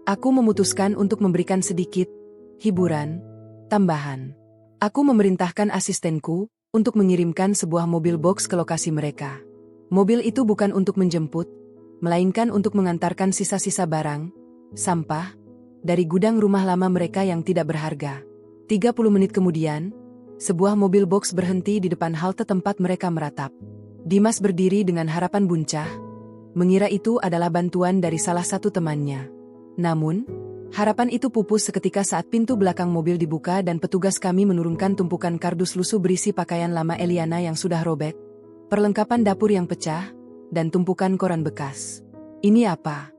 Aku memutuskan untuk memberikan sedikit hiburan tambahan. Aku memerintahkan asistenku, untuk mengirimkan sebuah mobil box ke lokasi mereka. Mobil itu bukan untuk menjemput, melainkan untuk mengantarkan sisa-sisa barang, sampah, dari gudang rumah lama mereka yang tidak berharga. 30 menit kemudian, sebuah mobil box berhenti di depan halte tempat mereka meratap. Dimas berdiri dengan harapan buncah, mengira itu adalah bantuan dari salah satu temannya. Namun, harapan itu pupus seketika saat pintu belakang mobil dibuka dan petugas kami menurunkan tumpukan kardus lusuh berisi pakaian lama Eliana yang sudah robek, perlengkapan dapur yang pecah, dan tumpukan koran bekas. Ini apa?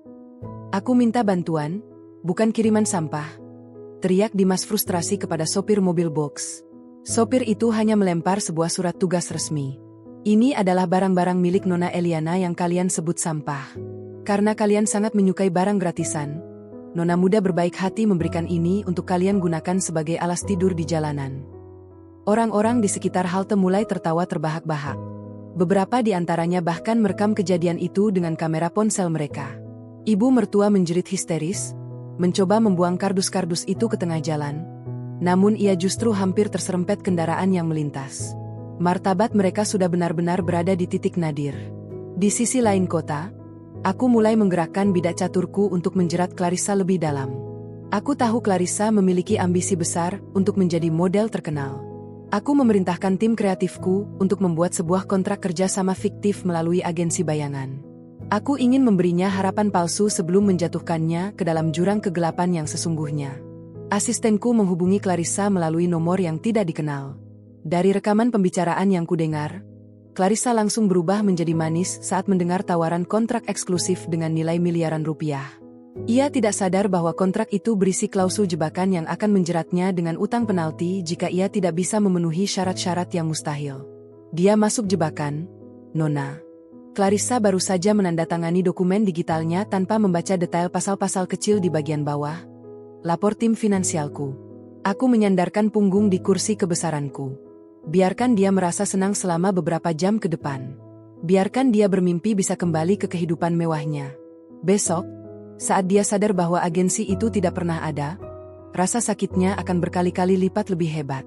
Aku minta bantuan, bukan kiriman sampah, teriak Dimas frustrasi kepada sopir mobil box. Sopir itu hanya melempar sebuah surat tugas resmi. Ini adalah barang-barang milik Nona Eliana yang kalian sebut sampah. Karena kalian sangat menyukai barang gratisan, Nona muda berbaik hati memberikan ini untuk kalian gunakan sebagai alas tidur di jalanan. Orang-orang di sekitar halte mulai tertawa terbahak-bahak. Beberapa di antaranya bahkan merekam kejadian itu dengan kamera ponsel mereka. Ibu mertua menjerit histeris, mencoba membuang kardus-kardus itu ke tengah jalan. Namun ia justru hampir terserempet kendaraan yang melintas. Martabat mereka sudah benar-benar berada di titik nadir. Di sisi lain kota, aku mulai menggerakkan bidak caturku untuk menjerat Clarissa lebih dalam. Aku tahu Clarissa memiliki ambisi besar untuk menjadi model terkenal. Aku memerintahkan tim kreatifku untuk membuat sebuah kontrak kerja sama fiktif melalui agensi bayangan. Aku ingin memberinya harapan palsu sebelum menjatuhkannya ke dalam jurang kegelapan yang sesungguhnya. Asistenku menghubungi Clarissa melalui nomor yang tidak dikenal. Dari rekaman pembicaraan yang kudengar, Clarissa langsung berubah menjadi manis saat mendengar tawaran kontrak eksklusif dengan nilai miliaran rupiah. Ia tidak sadar bahwa kontrak itu berisi klausul jebakan yang akan menjeratnya dengan utang penalti jika ia tidak bisa memenuhi syarat-syarat yang mustahil. Dia masuk jebakan, Nona. Clarissa baru saja menandatangani dokumen digitalnya tanpa membaca detail pasal-pasal kecil di bagian bawah. Lapor tim finansialku. Aku menyandarkan punggung di kursi kebesaranku. Biarkan dia merasa senang selama beberapa jam ke depan. Biarkan dia bermimpi bisa kembali ke kehidupan mewahnya. Besok, saat dia sadar bahwa agensi itu tidak pernah ada, rasa sakitnya akan berkali-kali lipat lebih hebat.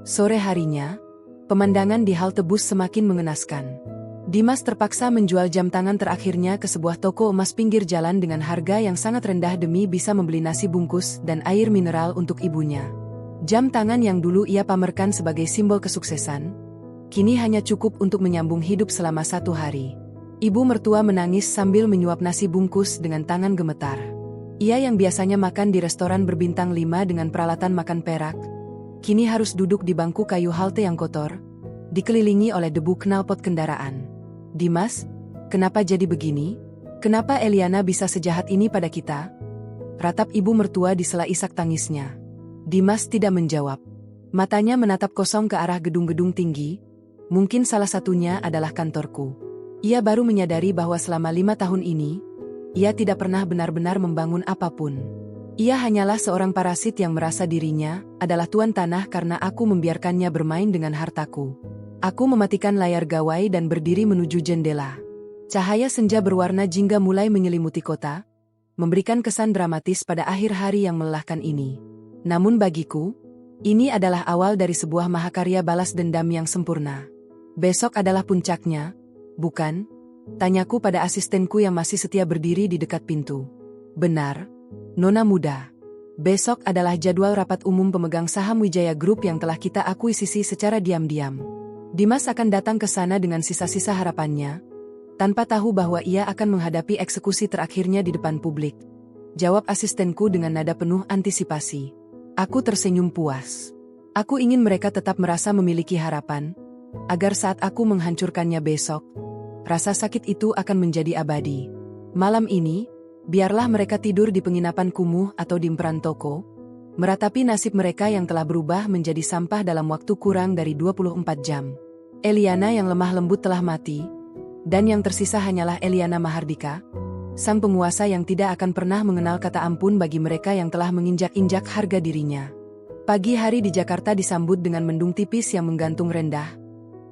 Sore harinya, pemandangan di halte bus semakin mengenaskan. Dimas terpaksa menjual jam tangan terakhirnya ke sebuah toko emas pinggir jalan dengan harga yang sangat rendah demi bisa membeli nasi bungkus dan air mineral untuk ibunya. Jam tangan yang dulu ia pamerkan sebagai simbol kesuksesan, kini hanya cukup untuk menyambung hidup selama 1 hari. Ibu mertua menangis sambil menyuap nasi bungkus dengan tangan gemetar. Ia yang biasanya makan di restoran berbintang 5 dengan peralatan makan perak, kini harus duduk di bangku kayu halte yang kotor, dikelilingi oleh debu knalpot kendaraan. Dimas, kenapa jadi begini? Kenapa Eliana bisa sejahat ini pada kita? Ratap ibu mertua di sela isak tangisnya. Dimas tidak menjawab. Matanya menatap kosong ke arah gedung-gedung tinggi. Mungkin salah satunya adalah kantorku. Ia baru menyadari bahwa selama 5 tahun ini, ia tidak pernah benar-benar membangun apapun. Ia hanyalah seorang parasit yang merasa dirinya adalah tuan tanah karena aku membiarkannya bermain dengan hartaku. Aku mematikan layar gawai dan berdiri menuju jendela. Cahaya senja berwarna jingga mulai menyelimuti kota, memberikan kesan dramatis pada akhir hari yang melelahkan ini. Namun bagiku, ini adalah awal dari sebuah mahakarya balas dendam yang sempurna. Besok adalah puncaknya, bukan? Tanyaku pada asistenku yang masih setia berdiri di dekat pintu. Benar, Nona muda. Besok adalah jadwal rapat umum pemegang saham Wijaya Group yang telah kita akuisisi secara diam-diam. Dimas akan datang ke sana dengan sisa-sisa harapannya, tanpa tahu bahwa ia akan menghadapi eksekusi terakhirnya di depan publik. Jawab asistenku dengan nada penuh antisipasi. Aku tersenyum puas. Aku ingin mereka tetap merasa memiliki harapan, agar saat aku menghancurkannya besok, rasa sakit itu akan menjadi abadi. Malam ini, biarlah mereka tidur di penginapan kumuh atau di emperan toko, meratapi nasib mereka yang telah berubah menjadi sampah dalam waktu kurang dari 24 jam. Eliana yang lemah lembut telah mati, dan yang tersisa hanyalah Eliana Mahardika, sang penguasa yang tidak akan pernah mengenal kata ampun bagi mereka yang telah menginjak-injak harga dirinya. Pagi hari di Jakarta disambut dengan mendung tipis yang menggantung rendah.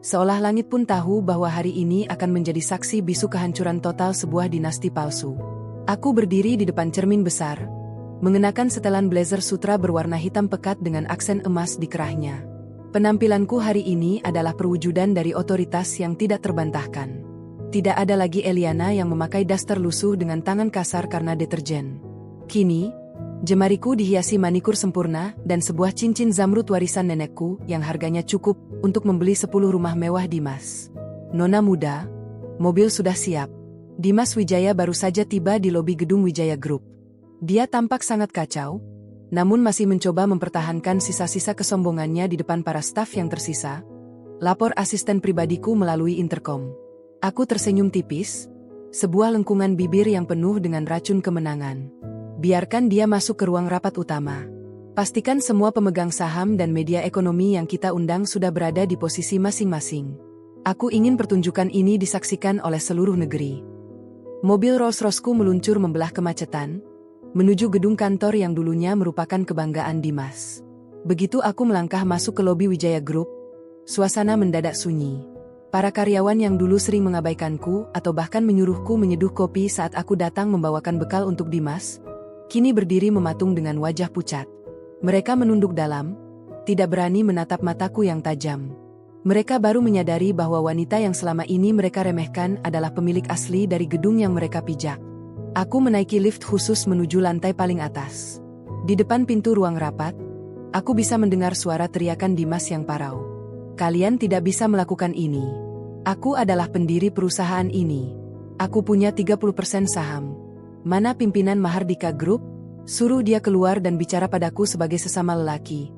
Seolah langit pun tahu bahwa hari ini akan menjadi saksi bisu kehancuran total sebuah dinasti palsu. Aku berdiri di depan cermin besar, mengenakan setelan blazer sutra berwarna hitam pekat dengan aksen emas di kerahnya. Penampilanku hari ini adalah perwujudan dari otoritas yang tidak terbantahkan. Tidak ada lagi Eliana yang memakai daster lusuh dengan tangan kasar karena deterjen. Kini, jemariku dihiasi manikur sempurna dan sebuah cincin zamrud warisan nenekku yang harganya cukup untuk membeli 10 rumah mewah Dimas. Nona muda, mobil sudah siap. Dimas Wijaya baru saja tiba di lobi gedung Wijaya Group. Dia tampak sangat kacau, namun masih mencoba mempertahankan sisa-sisa kesombongannya di depan para staf yang tersisa. Lapor asisten pribadiku melalui interkom. Aku tersenyum tipis, sebuah lengkungan bibir yang penuh dengan racun kemenangan. Biarkan dia masuk ke ruang rapat utama. Pastikan semua pemegang saham dan media ekonomi yang kita undang sudah berada di posisi masing-masing. Aku ingin pertunjukan ini disaksikan oleh seluruh negeri. Mobil Rolls-Royceku meluncur membelah kemacetan, menuju gedung kantor yang dulunya merupakan kebanggaan Dimas. Begitu aku melangkah masuk ke lobi Wijaya Group, suasana mendadak sunyi. Para karyawan yang dulu sering mengabaikanku atau bahkan menyuruhku menyeduh kopi saat aku datang membawakan bekal untuk Dimas, kini berdiri mematung dengan wajah pucat. Mereka menunduk dalam, tidak berani menatap mataku yang tajam. Mereka baru menyadari bahwa wanita yang selama ini mereka remehkan adalah pemilik asli dari gedung yang mereka pijak. Aku menaiki lift khusus menuju lantai paling atas. Di depan pintu ruang rapat, aku bisa mendengar suara teriakan Dimas yang parau. Kalian tidak bisa melakukan ini. Aku adalah pendiri perusahaan ini. Aku punya 30% saham. Mana pimpinan Mahardika Group? Suruh dia keluar dan bicara padaku sebagai sesama lelaki.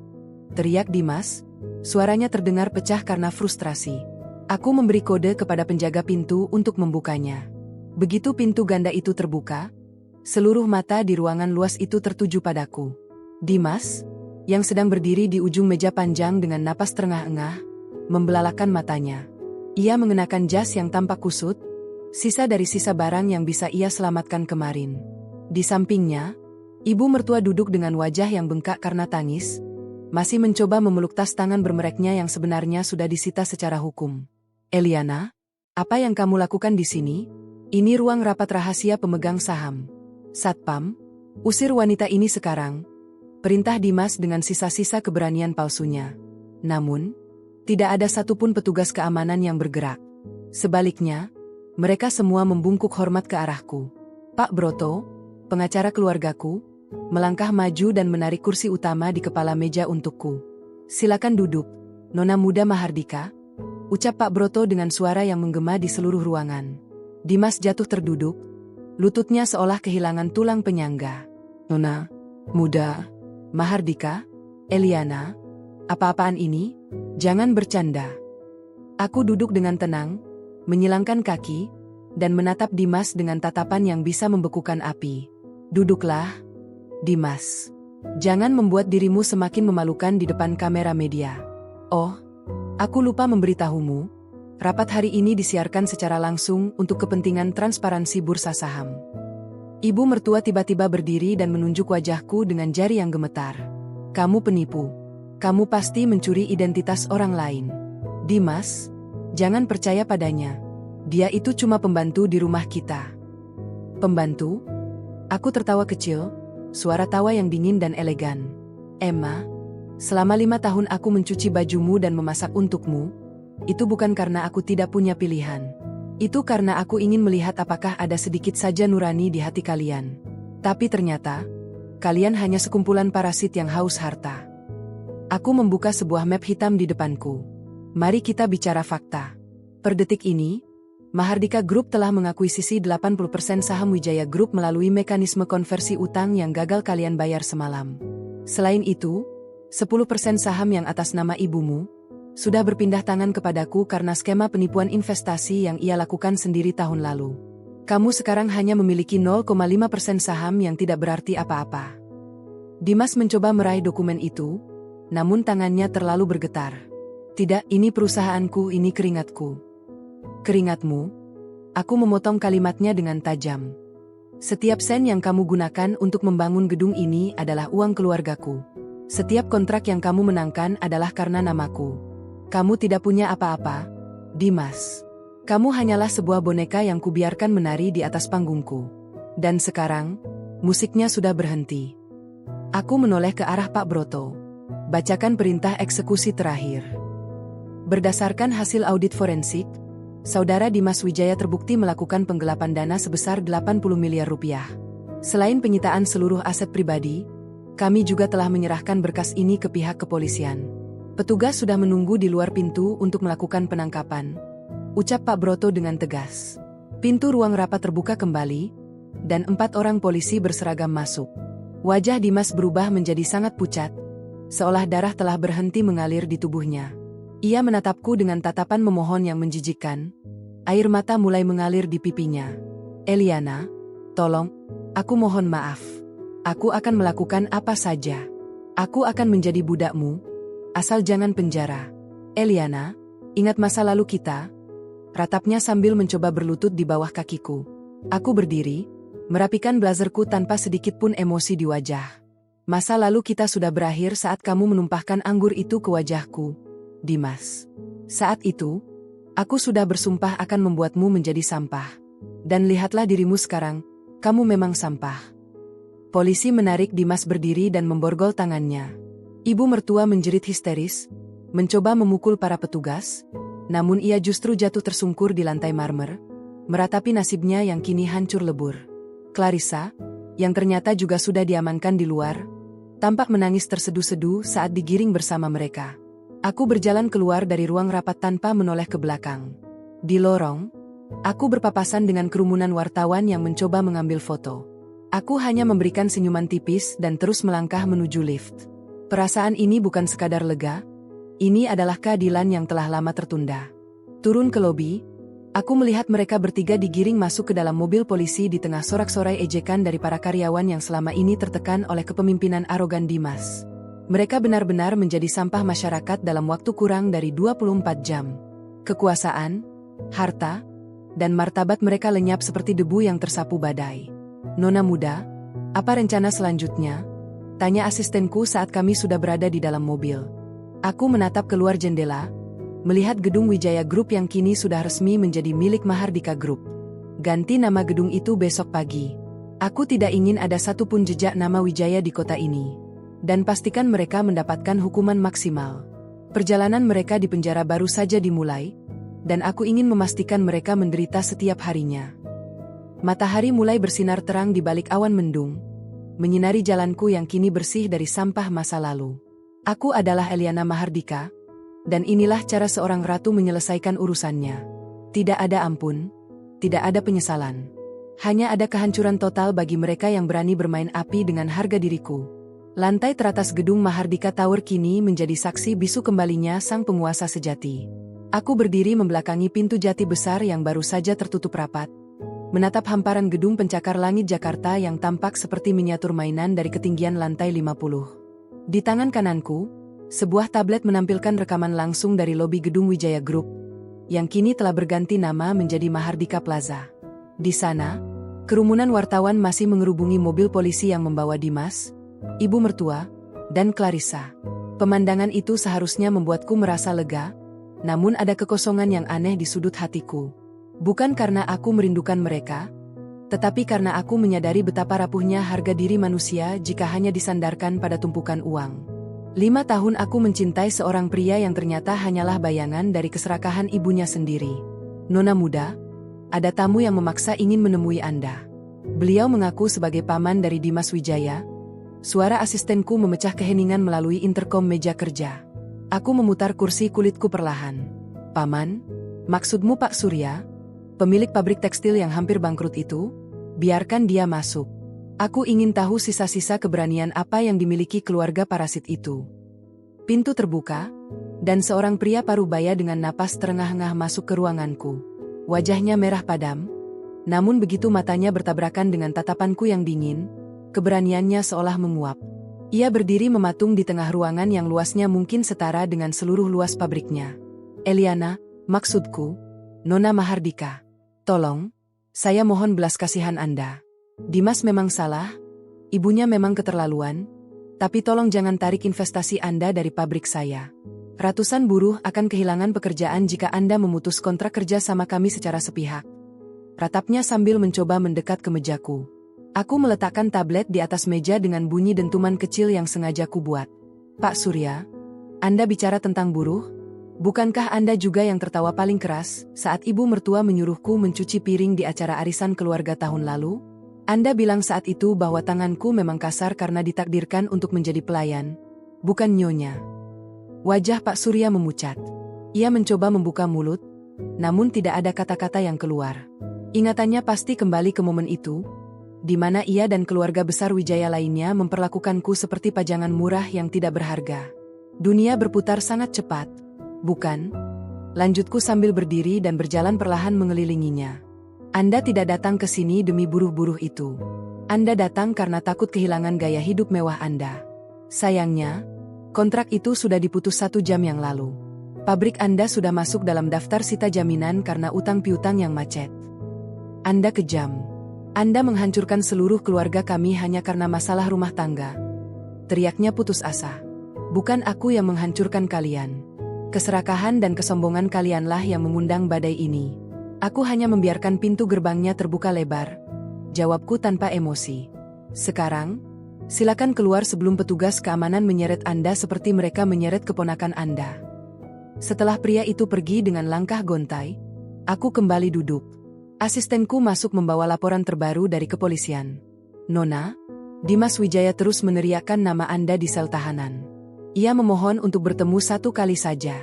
Teriak Dimas, suaranya terdengar pecah karena frustrasi. Aku memberi kode kepada penjaga pintu untuk membukanya. Begitu pintu ganda itu terbuka, seluruh mata di ruangan luas itu tertuju padaku. Dimas, yang sedang berdiri di ujung meja panjang dengan napas terengah-engah, membelalakan matanya. Ia mengenakan jas yang tampak kusut, sisa dari sisa barang yang bisa ia selamatkan kemarin. Di sampingnya, ibu mertua duduk dengan wajah yang bengkak karena tangis, masih mencoba memeluk tas tangan bermereknya yang sebenarnya sudah disita secara hukum. Eliana, apa yang kamu lakukan di sini? Ini ruang rapat rahasia pemegang saham. Satpam, usir wanita ini sekarang. Perintah Dimas dengan sisa-sisa keberanian palsunya. Namun, tidak ada satupun petugas keamanan yang bergerak. Sebaliknya, mereka semua membungkuk hormat ke arahku. Pak Broto, pengacara keluargaku, melangkah maju dan menarik kursi utama di kepala meja untukku. Silakan duduk, Nona muda Mahardika, ucap Pak Broto dengan suara yang menggema di seluruh ruangan. Dimas jatuh terduduk, lututnya seolah kehilangan tulang penyangga. Nona muda Mahardika, Eliana, apa-apaan ini? Jangan bercanda. Aku duduk dengan tenang, menyilangkan kaki, dan menatap Dimas dengan tatapan yang bisa membekukan api. Duduklah, Dimas. Jangan membuat dirimu semakin memalukan di depan kamera media. Oh, aku lupa memberitahumu, rapat hari ini disiarkan secara langsung untuk kepentingan transparansi bursa saham. Ibu mertua tiba-tiba berdiri dan menunjuk wajahku dengan jari yang gemetar. Kamu penipu. Kamu pasti mencuri identitas orang lain. Dimas, jangan percaya padanya. Dia itu cuma pembantu di rumah kita. Pembantu? Aku tertawa kecil, suara tawa yang dingin dan elegan. Emma, selama 5 tahun aku mencuci bajumu dan memasak untukmu. Itu bukan karena aku tidak punya pilihan. Itu karena aku ingin melihat apakah ada sedikit saja nurani di hati kalian. Tapi ternyata, kalian hanya sekumpulan parasit yang haus harta. Aku membuka sebuah map hitam di depanku. Mari kita bicara fakta. Per detik ini, Mahardika Group telah mengakuisisi 80% saham Wijaya Group melalui mekanisme konversi utang yang gagal kalian bayar semalam. Selain itu, 10% saham yang atas nama ibumu sudah berpindah tangan kepadaku karena skema penipuan investasi yang ia lakukan sendiri tahun lalu. Kamu sekarang hanya memiliki 0,5% saham yang tidak berarti apa-apa. Dimas mencoba meraih dokumen itu, namun tangannya terlalu bergetar. Tidak, ini perusahaanku, ini keringatku. Keringatmu? Aku memotong kalimatnya dengan tajam. Setiap sen yang kamu gunakan untuk membangun gedung ini adalah uang keluargaku. Setiap kontrak yang kamu menangkan adalah karena namaku. Kamu tidak punya apa-apa, Dimas. Kamu hanyalah sebuah boneka yang kubiarkan menari di atas panggungku. Dan sekarang, musiknya sudah berhenti. Aku menoleh ke arah Pak Broto. Bacakan perintah eksekusi terakhir. Berdasarkan hasil audit forensik, Saudara Dimas Wijaya terbukti melakukan penggelapan dana sebesar 80 miliar rupiah. Selain penyitaan seluruh aset pribadi, kami juga telah menyerahkan berkas ini ke pihak kepolisian. Petugas sudah menunggu di luar pintu untuk melakukan penangkapan, ucap Pak Broto dengan tegas. Pintu ruang rapat terbuka kembali, dan 4 orang polisi berseragam masuk. Wajah Dimas berubah menjadi sangat pucat, seolah darah telah berhenti mengalir di tubuhnya. Ia menatapku dengan tatapan memohon yang menjijikkan. Air mata mulai mengalir di pipinya. Eliana, tolong, aku mohon maaf. Aku akan melakukan apa saja. Aku akan menjadi budakmu, asal jangan penjara. Eliana, ingat masa lalu kita? Ratapnya sambil mencoba berlutut di bawah kakiku. Aku berdiri, merapikan blazerku tanpa sedikit pun emosi di wajah. Masa lalu kita sudah berakhir saat kamu menumpahkan anggur itu ke wajahku, Dimas. Saat itu, aku sudah bersumpah akan membuatmu menjadi sampah. Dan lihatlah dirimu sekarang, kamu memang sampah. Polisi menarik Dimas berdiri dan memborgol tangannya. Ibu mertua menjerit histeris, mencoba memukul para petugas, namun ia justru jatuh tersungkur di lantai marmer, meratapi nasibnya yang kini hancur lebur. Clarissa, yang ternyata juga sudah diamankan di luar, tampak menangis terseduh-seduh saat digiring bersama mereka. Aku berjalan keluar dari ruang rapat tanpa menoleh ke belakang. Di lorong, aku berpapasan dengan kerumunan wartawan yang mencoba mengambil foto. Aku hanya memberikan senyuman tipis dan terus melangkah menuju lift. Perasaan ini bukan sekadar lega, ini adalah keadilan yang telah lama tertunda. Turun ke lobi, aku melihat mereka bertiga digiring masuk ke dalam mobil polisi di tengah sorak-sorai ejekan dari para karyawan yang selama ini tertekan oleh kepemimpinan arogan Dimas. Mereka benar-benar menjadi sampah masyarakat dalam waktu kurang dari 24 jam. Kekuasaan, harta, dan martabat mereka lenyap seperti debu yang tersapu badai. Nona muda, apa rencana selanjutnya? Tanya asistenku saat kami sudah berada di dalam mobil. Aku menatap keluar jendela, melihat gedung Wijaya Group yang kini sudah resmi menjadi milik Mahardika Group. Ganti nama gedung itu besok pagi. Aku tidak ingin ada satupun jejak nama Wijaya di kota ini. Dan pastikan mereka mendapatkan hukuman maksimal. Perjalanan mereka di penjara baru saja dimulai, dan aku ingin memastikan mereka menderita setiap harinya. Matahari mulai bersinar terang di balik awan mendung, menyinari jalanku yang kini bersih dari sampah masa lalu. Aku adalah Eliana Mahardika, dan inilah cara seorang ratu menyelesaikan urusannya. Tidak ada ampun, tidak ada penyesalan. Hanya ada kehancuran total bagi mereka yang berani bermain api dengan harga diriku. Lantai teratas gedung Mahardika Tower kini menjadi saksi bisu kembalinya sang penguasa sejati. Aku berdiri membelakangi pintu jati besar yang baru saja tertutup rapat, menatap hamparan gedung pencakar langit Jakarta yang tampak seperti miniatur mainan dari ketinggian lantai 50. Di tangan kananku, sebuah tablet menampilkan rekaman langsung dari lobi gedung Wijaya Group, yang kini telah berganti nama menjadi Mahardika Plaza. Di sana, kerumunan wartawan masih mengerubungi mobil polisi yang membawa Dimas, ibu mertua, dan Clarissa. Pemandangan itu seharusnya membuatku merasa lega, namun ada kekosongan yang aneh di sudut hatiku. Bukan karena aku merindukan mereka, tetapi karena aku menyadari betapa rapuhnya harga diri manusia jika hanya disandarkan pada tumpukan uang. 5 tahun aku mencintai seorang pria yang ternyata hanyalah bayangan dari keserakahan ibunya sendiri. Nona muda, ada tamu yang memaksa ingin menemui Anda. Beliau mengaku sebagai paman dari Dimas Wijaya. Suara asistenku memecah keheningan melalui interkom meja kerja. Aku memutar kursi kulitku perlahan. Paman, maksudmu Pak Surya? Pemilik pabrik tekstil yang hampir bangkrut itu? Biarkan dia masuk. Aku ingin tahu sisa-sisa keberanian apa yang dimiliki keluarga parasit itu. Pintu terbuka, dan seorang pria parubaya dengan napas terengah-engah masuk ke ruanganku. Wajahnya merah padam, namun begitu matanya bertabrakan dengan tatapanku yang dingin, keberaniannya seolah menguap. Ia berdiri mematung di tengah ruangan yang luasnya mungkin setara dengan seluruh luas pabriknya. Eliana, maksudku, Nona Mahardika. Tolong, saya mohon belas kasihan Anda. Dimas memang salah, ibunya memang keterlaluan, tapi tolong jangan tarik investasi Anda dari pabrik saya. Ratusan buruh akan kehilangan pekerjaan jika Anda memutus kontrak kerja sama kami secara sepihak. Ratapnya sambil mencoba mendekat ke mejaku. Aku meletakkan tablet di atas meja dengan bunyi dentuman kecil yang sengaja kubuat. Pak Surya, Anda bicara tentang buruh? Bukankah Anda juga yang tertawa paling keras saat ibu mertua menyuruhku mencuci piring di acara arisan keluarga tahun lalu? Anda bilang saat itu bahwa tanganku memang kasar karena ditakdirkan untuk menjadi pelayan, bukan nyonya. Wajah Pak Surya memucat. Ia mencoba membuka mulut, namun tidak ada kata-kata yang keluar. Ingatannya pasti kembali ke momen itu, di mana ia dan keluarga besar Wijaya lainnya memperlakukanku seperti pajangan murah yang tidak berharga. Dunia berputar sangat cepat, bukan? Lanjutku sambil berdiri dan berjalan perlahan mengelilinginya. Anda tidak datang ke sini demi buruh-buruh itu. Anda datang karena takut kehilangan gaya hidup mewah Anda. Sayangnya, kontrak itu sudah diputus 1 jam yang lalu. Pabrik Anda sudah masuk dalam daftar sita jaminan karena utang piutang yang macet. Anda kejam. Anda menghancurkan seluruh keluarga kami hanya karena masalah rumah tangga. Teriaknya putus asa. Bukan aku yang menghancurkan kalian. Keserakahan dan kesombongan kalianlah yang mengundang badai ini. Aku hanya membiarkan pintu gerbangnya terbuka lebar. Jawabku tanpa emosi. Sekarang, silakan keluar sebelum petugas keamanan menyeret Anda seperti mereka menyeret keponakan Anda. Setelah pria itu pergi dengan langkah gontai, aku kembali duduk. Asistenku masuk membawa laporan terbaru dari kepolisian. Nona, Dimas Wijaya terus meneriakkan nama Anda di sel tahanan. Ia memohon untuk bertemu 1 kali saja.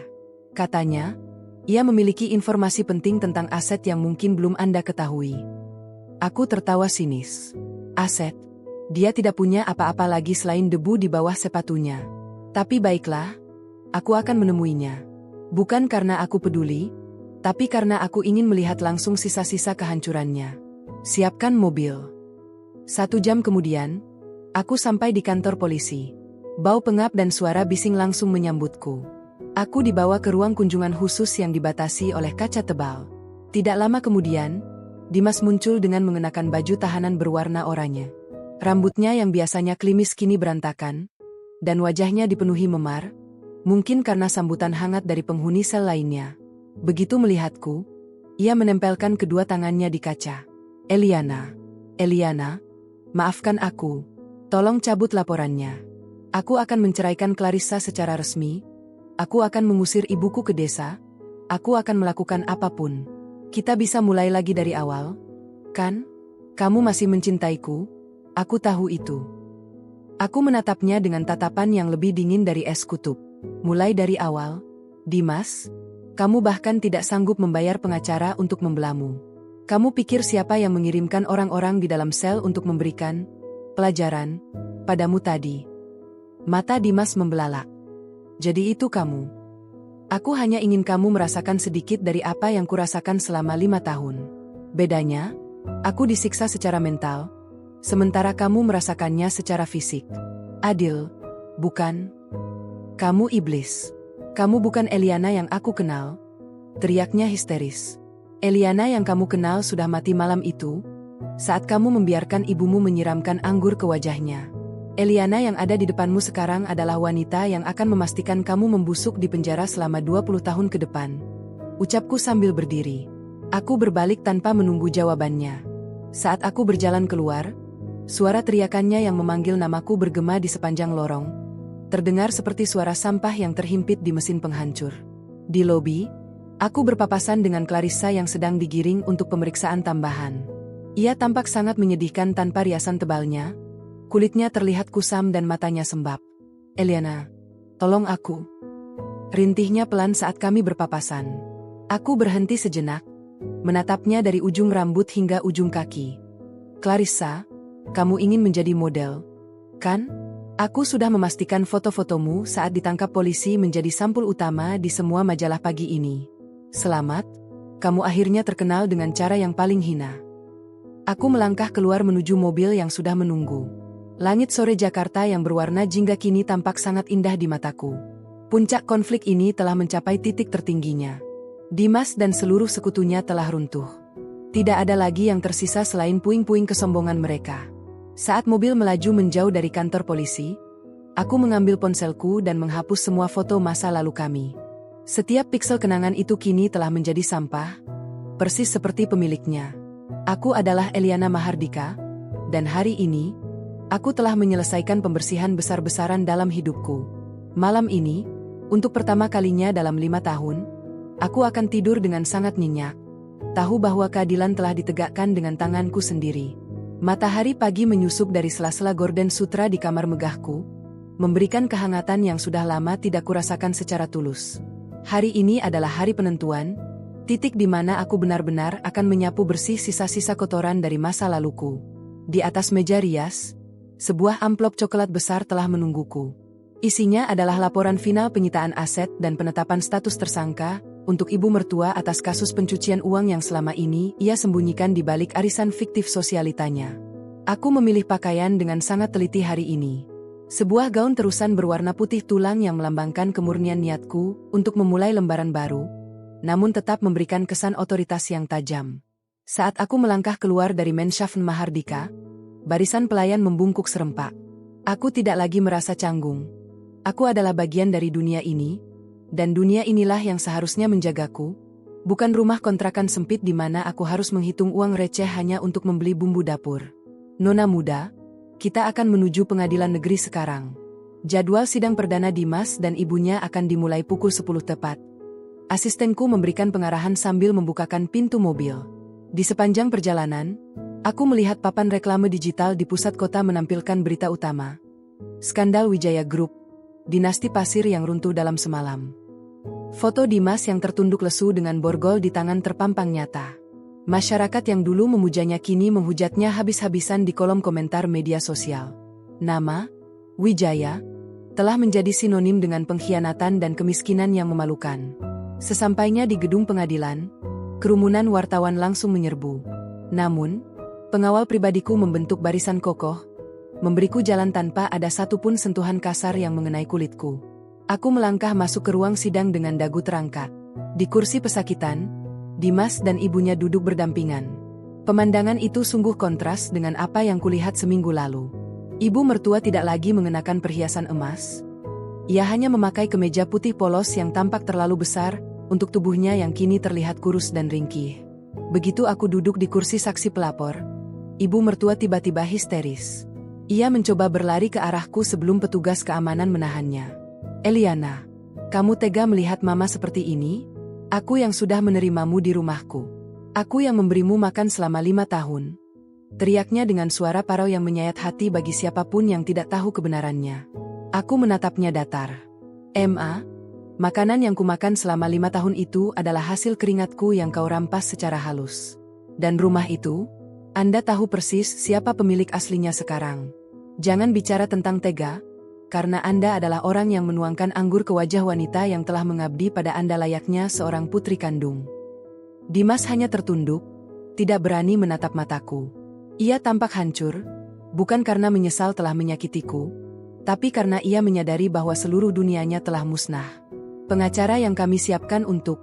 Katanya, ia memiliki informasi penting tentang aset yang mungkin belum Anda ketahui. Aku tertawa sinis. Aset? Dia tidak punya apa-apa lagi selain debu di bawah sepatunya. Tapi baiklah, aku akan menemuinya. Bukan karena aku peduli, tapi karena aku ingin melihat langsung sisa-sisa kehancurannya. Siapkan mobil. 1 jam kemudian, aku sampai di kantor polisi. Bau pengap dan suara bising langsung menyambutku. Aku dibawa ke ruang kunjungan khusus yang dibatasi oleh kaca tebal. Tidak lama kemudian, Dimas muncul dengan mengenakan baju tahanan berwarna oranye. Rambutnya yang biasanya klimis kini berantakan, dan wajahnya dipenuhi memar, mungkin karena sambutan hangat dari penghuni sel lainnya. Begitu melihatku, ia menempelkan kedua tangannya di kaca. Eliana, maafkan aku. Tolong cabut laporannya. Aku akan menceraikan Clarissa secara resmi. Aku akan mengusir ibuku ke desa. Aku akan melakukan apapun. Kita bisa mulai lagi dari awal, kan? Kamu masih mencintaiku? Aku tahu itu. Aku menatapnya dengan tatapan yang lebih dingin dari es kutub. Mulai dari awal, Dimas. Kamu bahkan tidak sanggup membayar pengacara untuk membelamu. Kamu pikir siapa yang mengirimkan orang-orang di dalam sel untuk memberikan pelajaran padamu tadi? Mata Dimas membelalak. Jadi itu kamu. Aku hanya ingin kamu merasakan sedikit dari apa yang kurasakan selama 5 tahun. Bedanya, aku disiksa secara mental, sementara kamu merasakannya secara fisik. Adil, bukan? Kamu iblis. Kamu bukan Eliana yang aku kenal. Teriaknya histeris. Eliana yang kamu kenal sudah mati malam itu, saat kamu membiarkan ibumu menyiramkan anggur ke wajahnya. Eliana yang ada di depanmu sekarang adalah wanita yang akan memastikan kamu membusuk di penjara selama 20 tahun ke depan. Ucapku sambil berdiri. Aku berbalik tanpa menunggu jawabannya. Saat aku berjalan keluar, suara teriakannya yang memanggil namaku bergema di sepanjang lorong. Terdengar seperti suara sampah yang terhimpit di mesin penghancur. Di lobi, aku berpapasan dengan Clarissa yang sedang digiring untuk pemeriksaan tambahan. Ia tampak sangat menyedihkan tanpa riasan tebalnya. Kulitnya terlihat kusam dan matanya sembab. Eliana, tolong aku. Rintihnya pelan saat kami berpapasan. Aku berhenti sejenak, menatapnya dari ujung rambut hingga ujung kaki. Clarissa, kamu ingin menjadi model, kan? Aku sudah memastikan foto-fotomu saat ditangkap polisi menjadi sampul utama di semua majalah pagi ini. Selamat, kamu akhirnya terkenal dengan cara yang paling hina. Aku melangkah keluar menuju mobil yang sudah menunggu. Langit sore Jakarta yang berwarna jingga kini tampak sangat indah di mataku. Puncak konflik ini telah mencapai titik tertingginya. Dimas dan seluruh sekutunya telah runtuh. Tidak ada lagi yang tersisa selain puing-puing kesombongan mereka. Saat mobil melaju menjauh dari kantor polisi, aku mengambil ponselku dan menghapus semua foto masa lalu kami. Setiap piksel kenangan itu kini telah menjadi sampah, persis seperti pemiliknya. Aku adalah Eliana Mahardika, dan hari ini, aku telah menyelesaikan pembersihan besar-besaran dalam hidupku. Malam ini, untuk pertama kalinya dalam 5 tahun, aku akan tidur dengan sangat nyenyak. Tahu bahwa keadilan telah ditegakkan dengan tanganku sendiri. Matahari pagi menyusup dari sela-sela gorden sutra di kamar megahku, memberikan kehangatan yang sudah lama tidak kurasakan secara tulus. Hari ini adalah hari penentuan, titik di mana aku benar-benar akan menyapu bersih sisa-sisa kotoran dari masa laluku. Di atas meja rias, sebuah amplop coklat besar telah menungguku. Isinya adalah laporan final penyitaan aset dan penetapan status tersangka untuk ibu mertua atas kasus pencucian uang yang selama ini ia sembunyikan di balik arisan fiktif sosialitanya. Aku memilih pakaian dengan sangat teliti hari ini. Sebuah gaun terusan berwarna putih tulang yang melambangkan kemurnian niatku untuk memulai lembaran baru, namun tetap memberikan kesan otoritas yang tajam. Saat aku melangkah keluar dari Menshaven Mahardika, barisan pelayan membungkuk serempak. Aku tidak lagi merasa canggung. Aku adalah bagian dari dunia ini, dan dunia inilah yang seharusnya menjagaku, bukan rumah kontrakan sempit di mana aku harus menghitung uang receh hanya untuk membeli bumbu dapur. Nona muda, kita akan menuju pengadilan negeri sekarang. Jadwal sidang perdana Dimas dan ibunya akan dimulai pukul 10 tepat. Asistenku memberikan pengarahan sambil membukakan pintu mobil. Di sepanjang perjalanan, aku melihat papan reklame digital di pusat kota menampilkan berita utama. Skandal Wijaya Group, dinasti pasir yang runtuh dalam semalam. Foto Dimas yang tertunduk lesu dengan borgol di tangan terpampang nyata. Masyarakat yang dulu memujanya kini menghujatnya habis-habisan di kolom komentar media sosial. Nama, Wijaya, telah menjadi sinonim dengan pengkhianatan dan kemiskinan yang memalukan. Sesampainya di gedung pengadilan, kerumunan wartawan langsung menyerbu. Namun, pengawal pribadiku membentuk barisan kokoh, memberiku jalan tanpa ada satupun sentuhan kasar yang mengenai kulitku. Aku melangkah masuk ke ruang sidang dengan dagu terangkat. Di kursi pesakitan, Dimas dan ibunya duduk berdampingan. Pemandangan itu sungguh kontras dengan apa yang kulihat seminggu lalu. Ibu mertua tidak lagi mengenakan perhiasan emas. Ia hanya memakai kemeja putih polos yang tampak terlalu besar untuk tubuhnya yang kini terlihat kurus dan ringkih. Begitu aku duduk di kursi saksi pelapor, ibu mertua tiba-tiba histeris. Ia mencoba berlari ke arahku sebelum petugas keamanan menahannya. Eliana, kamu tega melihat mama seperti ini? Aku yang sudah menerimamu di rumahku. Aku yang memberimu makan selama 5 tahun. Teriaknya dengan suara parau yang menyayat hati bagi siapapun yang tidak tahu kebenarannya. Aku menatapnya datar. Ma, makanan yang kumakan selama 5 tahun itu adalah hasil keringatku yang kau rampas secara halus. Dan rumah itu, Anda tahu persis siapa pemilik aslinya sekarang. Jangan bicara tentang tega, karena Anda adalah orang yang menuangkan anggur ke wajah wanita yang telah mengabdi pada Anda layaknya seorang putri kandung. Dimas hanya tertunduk, tidak berani menatap mataku. Ia tampak hancur, bukan karena menyesal telah menyakitiku, tapi karena ia menyadari bahwa seluruh dunianya telah musnah. Pengacara yang kami siapkan untuk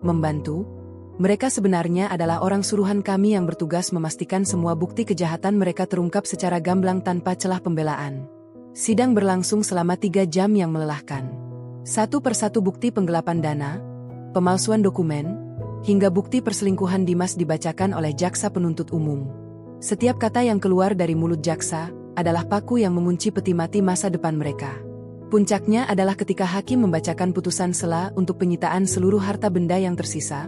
membantu, mereka sebenarnya adalah orang suruhan kami yang bertugas memastikan semua bukti kejahatan mereka terungkap secara gamblang tanpa celah pembelaan. Sidang berlangsung selama 3 jam yang melelahkan. Satu persatu bukti penggelapan dana, pemalsuan dokumen, hingga bukti perselingkuhan Dimas dibacakan oleh jaksa penuntut umum. Setiap kata yang keluar dari mulut jaksa adalah paku yang mengunci peti mati masa depan mereka. Puncaknya adalah ketika hakim membacakan putusan sela untuk penyitaan seluruh harta benda yang tersisa,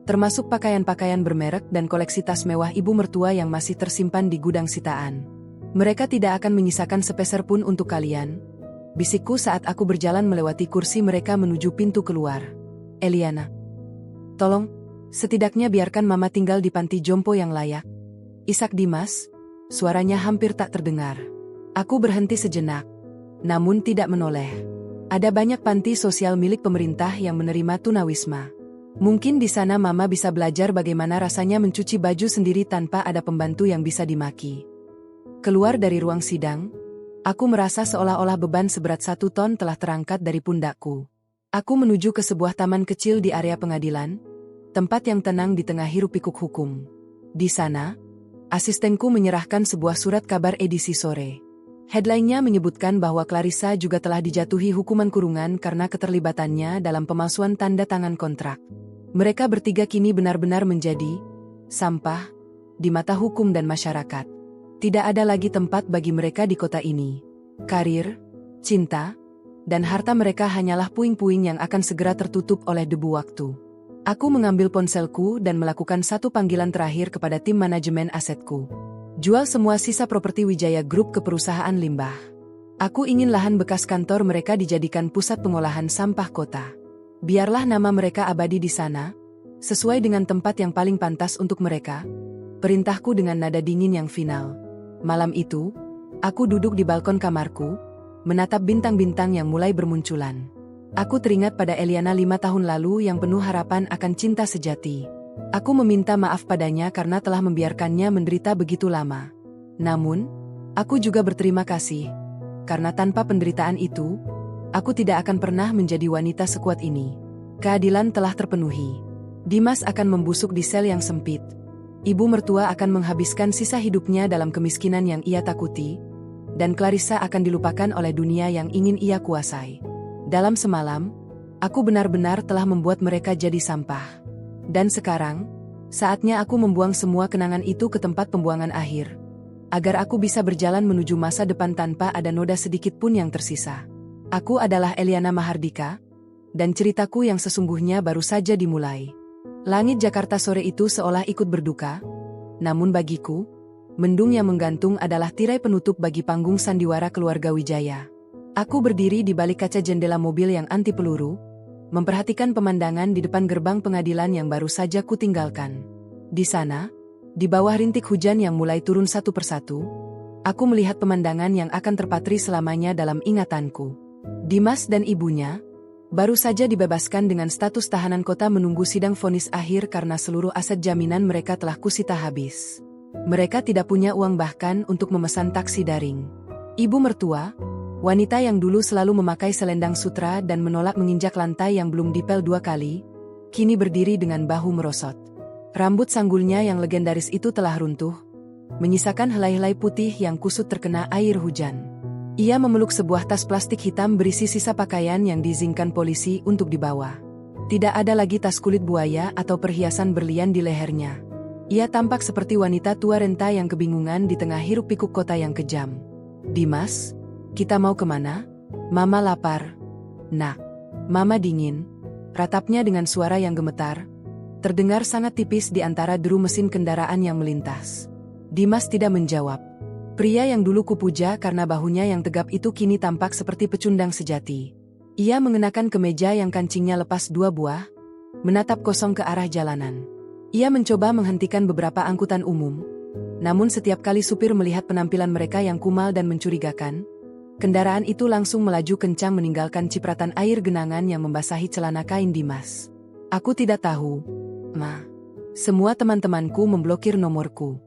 termasuk pakaian-pakaian bermerek dan koleksi tas mewah ibu mertua yang masih tersimpan di gudang sitaan. Mereka tidak akan menyisakan sepeser pun untuk kalian, bisikku saat aku berjalan melewati kursi mereka menuju pintu keluar. Eliana, tolong, setidaknya biarkan mama tinggal di panti jompo yang layak. Isak Dimas, suaranya hampir tak terdengar. Aku berhenti sejenak, namun tidak menoleh. Ada banyak panti sosial milik pemerintah yang menerima tunawisma. Mungkin di sana mama bisa belajar bagaimana rasanya mencuci baju sendiri tanpa ada pembantu yang bisa dimaki. Keluar dari ruang sidang, aku merasa seolah-olah beban seberat 1 ton telah terangkat dari pundakku. Aku menuju ke sebuah taman kecil di area pengadilan, tempat yang tenang di tengah hiruk-pikuk hukum. Di sana, asistenku menyerahkan sebuah surat kabar edisi sore. Headline-nya menyebutkan bahwa Clarissa juga telah dijatuhi hukuman kurungan karena keterlibatannya dalam pemalsuan tanda tangan kontrak. Mereka bertiga kini benar-benar menjadi sampah di mata hukum dan masyarakat. Tidak ada lagi tempat bagi mereka di kota ini. Karir, cinta, dan harta mereka hanyalah puing-puing yang akan segera tertutup oleh debu waktu. Aku mengambil ponselku dan melakukan satu panggilan terakhir kepada tim manajemen asetku. Jual semua sisa properti Wijaya Group ke perusahaan limbah. Aku ingin lahan bekas kantor mereka dijadikan pusat pengolahan sampah kota. Biarlah nama mereka abadi di sana, sesuai dengan tempat yang paling pantas untuk mereka. Perintahku dengan nada dingin yang final. Malam itu, aku duduk di balkon kamarku, menatap bintang-bintang yang mulai bermunculan. Aku teringat pada Eliana 5 tahun lalu yang penuh harapan akan cinta sejati. Aku meminta maaf padanya karena telah membiarkannya menderita begitu lama. Namun, aku juga berterima kasih, karena tanpa penderitaan itu, aku tidak akan pernah menjadi wanita sekuat ini. Keadilan telah terpenuhi. Dimas akan membusuk di sel yang sempit. Ibu mertua akan menghabiskan sisa hidupnya dalam kemiskinan yang ia takuti, dan Clarissa akan dilupakan oleh dunia yang ingin ia kuasai. Dalam semalam, aku benar-benar telah membuat mereka jadi sampah. Dan sekarang, saatnya aku membuang semua kenangan itu ke tempat pembuangan akhir, agar aku bisa berjalan menuju masa depan tanpa ada noda sedikit pun yang tersisa. Aku adalah Eliana Mahardika, dan ceritaku yang sesungguhnya baru saja dimulai. Langit Jakarta sore itu seolah ikut berduka, namun bagiku, mendung yang menggantung adalah tirai penutup bagi panggung sandiwara keluarga Wijaya. Aku berdiri di balik kaca jendela mobil yang anti peluru, memperhatikan pemandangan di depan gerbang pengadilan yang baru saja kutinggalkan. Di sana, di bawah rintik hujan yang mulai turun satu persatu, aku melihat pemandangan yang akan terpatri selamanya dalam ingatanku. Dimas dan ibunya baru saja dibebaskan dengan status tahanan kota menunggu sidang vonis akhir karena seluruh aset jaminan mereka telah kusita habis. Mereka tidak punya uang bahkan untuk memesan taksi daring. Ibu mertua, wanita yang dulu selalu memakai selendang sutra dan menolak menginjak lantai yang belum dipel 2 kali, kini berdiri dengan bahu merosot. Rambut sanggulnya yang legendaris itu telah runtuh, menyisakan helai-helai putih yang kusut terkena air hujan. Ia memeluk sebuah tas plastik hitam berisi sisa pakaian yang diizinkan polisi untuk dibawa. Tidak ada lagi tas kulit buaya atau perhiasan berlian di lehernya. Ia tampak seperti wanita tua renta yang kebingungan di tengah hiruk-pikuk kota yang kejam. Dimas, kita mau kemana? Mama lapar. Nak. Mama dingin. Ratapnya dengan suara yang gemetar, terdengar sangat tipis di antara deru mesin kendaraan yang melintas. Dimas tidak menjawab. Pria yang dulu kupuja karena bahunya yang tegap itu kini tampak seperti pecundang sejati. Ia mengenakan kemeja yang kancingnya lepas 2 buah, menatap kosong ke arah jalanan. Ia mencoba menghentikan beberapa angkutan umum, namun setiap kali supir melihat penampilan mereka yang kumal dan mencurigakan, kendaraan itu langsung melaju kencang meninggalkan cipratan air genangan yang membasahi celana kain Dimas. Aku tidak tahu, Ma. Semua teman-temanku memblokir nomorku.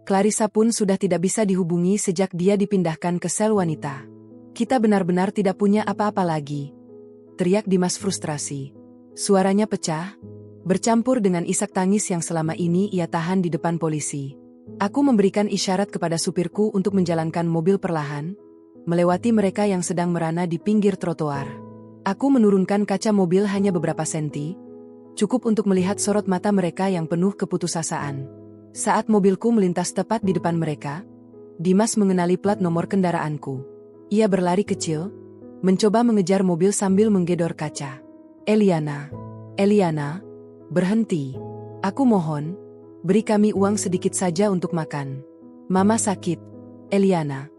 Clarissa pun sudah tidak bisa dihubungi sejak dia dipindahkan ke sel wanita. Kita benar-benar tidak punya apa-apa lagi, teriak Dimas frustrasi. Suaranya pecah, bercampur dengan isak tangis yang selama ini ia tahan di depan polisi. Aku memberikan isyarat kepada supirku untuk menjalankan mobil perlahan, melewati mereka yang sedang merana di pinggir trotoar. Aku menurunkan kaca mobil hanya beberapa senti, cukup untuk melihat sorot mata mereka yang penuh keputusasaan. Saat mobilku melintas tepat di depan mereka, Dimas mengenali plat nomor kendaraanku. Ia berlari kecil, mencoba mengejar mobil sambil menggedor kaca. Eliana, Eliana, berhenti. Aku mohon, beri kami uang sedikit saja untuk makan. Mama sakit, Eliana.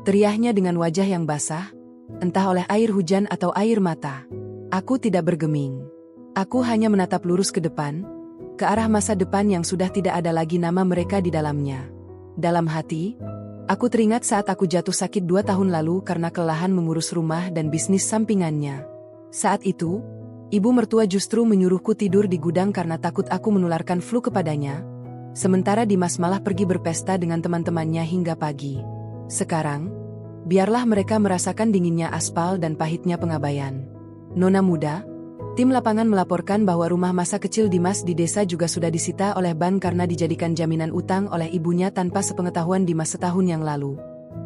Teriaknya dengan wajah yang basah, entah oleh air hujan atau air mata. Aku tidak bergeming. Aku hanya menatap lurus ke depan, ke arah masa depan yang sudah tidak ada lagi nama mereka di dalamnya. Dalam hati, aku teringat saat aku jatuh sakit 2 tahun lalu karena kelelahan mengurus rumah dan bisnis sampingannya. Saat itu, ibu mertua justru menyuruhku tidur di gudang karena takut aku menularkan flu kepadanya, sementara Dimas malah pergi berpesta dengan teman-temannya hingga pagi. Sekarang, biarlah mereka merasakan dinginnya aspal dan pahitnya pengabaian. Nona muda, tim lapangan melaporkan bahwa rumah masa kecil Dimas di desa juga sudah disita oleh bank karena dijadikan jaminan utang oleh ibunya tanpa sepengetahuan Dimas setahun yang lalu.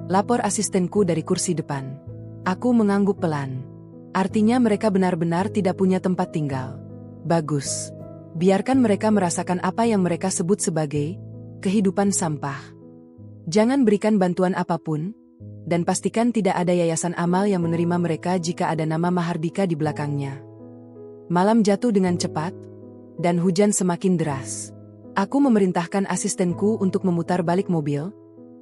Lapor asistenku dari kursi depan. Aku mengangguk pelan. Artinya mereka benar-benar tidak punya tempat tinggal. Bagus. Biarkan mereka merasakan apa yang mereka sebut sebagai kehidupan sampah. Jangan berikan bantuan apapun, Dan pastikan tidak ada yayasan amal yang menerima mereka jika ada nama Mahardika di belakangnya. Malam jatuh dengan cepat, dan hujan semakin deras. Aku memerintahkan asistenku untuk memutar balik mobil,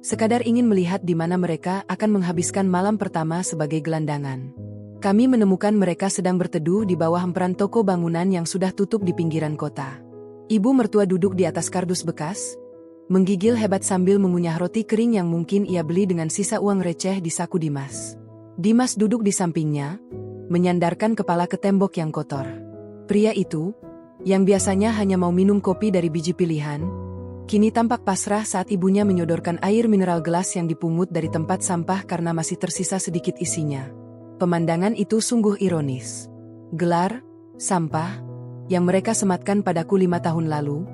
sekadar ingin melihat di mana mereka akan menghabiskan malam pertama sebagai gelandangan. Kami menemukan mereka sedang berteduh di bawah emperan toko bangunan yang sudah tutup di pinggiran kota. Ibu mertua duduk di atas kardus bekas, menggigil hebat sambil mengunyah roti kering yang mungkin ia beli dengan sisa uang receh di saku Dimas. Dimas duduk di sampingnya, menyandarkan kepala ke tembok yang kotor. Pria itu, yang biasanya hanya mau minum kopi dari biji pilihan, kini tampak pasrah saat ibunya menyodorkan air mineral gelas yang dipungut dari tempat sampah karena masih tersisa sedikit isinya. Pemandangan itu sungguh ironis. Gelar, sampah, yang mereka sematkan padaku 5 tahun lalu,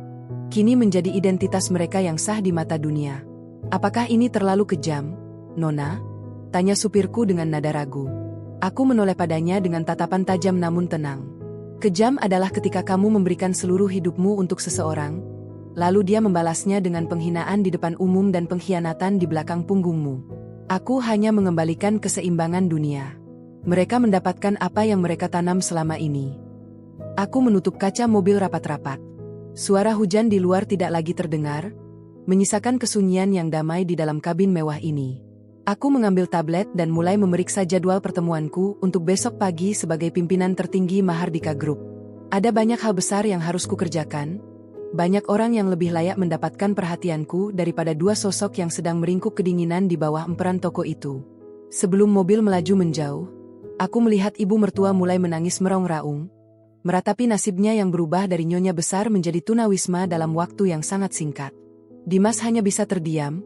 kini menjadi identitas mereka yang sah di mata dunia. Apakah ini terlalu kejam, Nona? Tanya supirku dengan nada ragu. Aku menoleh padanya dengan tatapan tajam namun tenang. Kejam adalah ketika kamu memberikan seluruh hidupmu untuk seseorang, lalu dia membalasnya dengan penghinaan di depan umum dan pengkhianatan di belakang punggungmu. Aku hanya mengembalikan keseimbangan dunia. Mereka mendapatkan apa yang mereka tanam selama ini. Aku menutup kaca mobil rapat-rapat. Suara hujan di luar tidak lagi terdengar, menyisakan kesunyian yang damai di dalam kabin mewah ini. Aku mengambil tablet dan mulai memeriksa jadwal pertemuanku untuk besok pagi sebagai pimpinan tertinggi Mahardika Group. Ada banyak hal besar yang harus kukerjakan, banyak orang yang lebih layak mendapatkan perhatianku daripada 2 sosok yang sedang meringkuk kedinginan di bawah emperan toko itu. Sebelum mobil melaju menjauh, aku melihat ibu mertua mulai menangis meraung-raung, meratapi nasibnya yang berubah dari nyonya besar menjadi tunawisma dalam waktu yang sangat singkat. Dimas hanya bisa terdiam,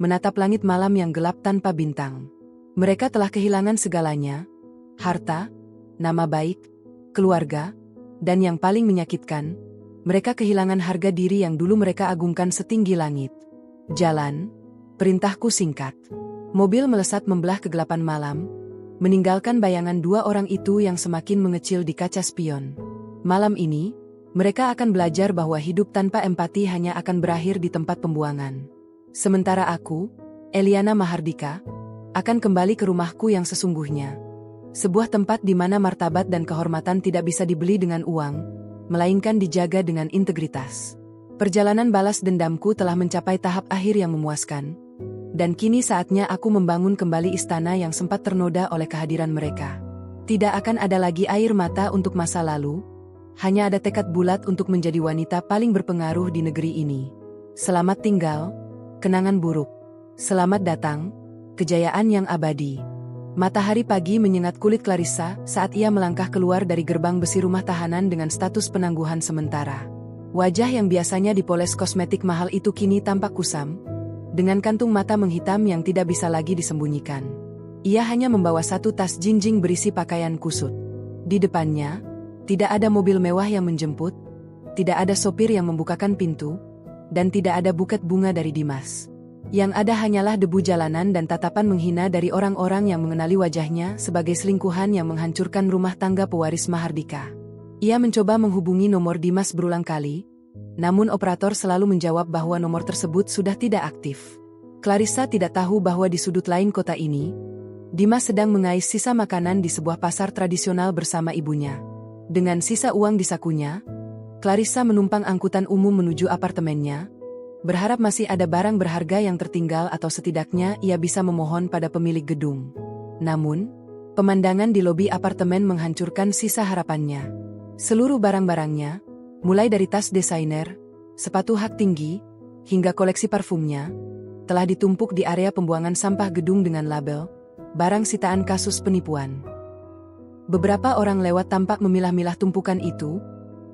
menatap langit malam yang gelap tanpa bintang. Mereka telah kehilangan segalanya, harta, nama baik, keluarga, dan yang paling menyakitkan, mereka kehilangan harga diri yang dulu mereka agungkan setinggi langit. Jalan, perintahku singkat. Mobil melesat membelah kegelapan malam, meninggalkan bayangan 2 orang itu yang semakin mengecil di kaca spion. Malam ini, mereka akan belajar bahwa hidup tanpa empati hanya akan berakhir di tempat pembuangan. Sementara aku, Eliana Mahardika, akan kembali ke rumahku yang sesungguhnya. Sebuah tempat di mana martabat dan kehormatan tidak bisa dibeli dengan uang, melainkan dijaga dengan integritas. Perjalanan balas dendamku telah mencapai tahap akhir yang memuaskan, dan kini saatnya aku membangun kembali istana yang sempat ternoda oleh kehadiran mereka. Tidak akan ada lagi air mata untuk masa lalu, hanya ada tekad bulat untuk menjadi wanita paling berpengaruh di negeri ini. Selamat tinggal, kenangan buruk. Selamat datang, kejayaan yang abadi. Matahari pagi menyengat kulit Clarissa saat ia melangkah keluar dari gerbang besi rumah tahanan dengan status penangguhan sementara. Wajah yang biasanya dipoles kosmetik mahal itu kini tampak kusam, dengan kantung mata menghitam yang tidak bisa lagi disembunyikan. Ia hanya membawa 1 tas jinjing berisi pakaian kusut. Di depannya, tidak ada mobil mewah yang menjemput, tidak ada sopir yang membukakan pintu, dan tidak ada buket bunga dari Dimas. Yang ada hanyalah debu jalanan dan tatapan menghina dari orang-orang yang mengenali wajahnya sebagai selingkuhan yang menghancurkan rumah tangga pewaris Mahardika. Ia mencoba menghubungi nomor Dimas berulang kali, namun operator selalu menjawab bahwa nomor tersebut sudah tidak aktif. Clarissa tidak tahu bahwa di sudut lain kota ini, Dimas sedang mengais sisa makanan di sebuah pasar tradisional bersama ibunya. Dengan sisa uang di sakunya, Clarissa menumpang angkutan umum menuju apartemennya, berharap masih ada barang berharga yang tertinggal atau setidaknya ia bisa memohon pada pemilik gedung. Namun, pemandangan di lobi apartemen menghancurkan sisa harapannya. Seluruh barang-barangnya, mulai dari tas desainer, sepatu hak tinggi, hingga koleksi parfumnya, telah ditumpuk di area pembuangan sampah gedung dengan label, barang sitaan kasus penipuan. Beberapa orang lewat tampak memilah-milah tumpukan itu,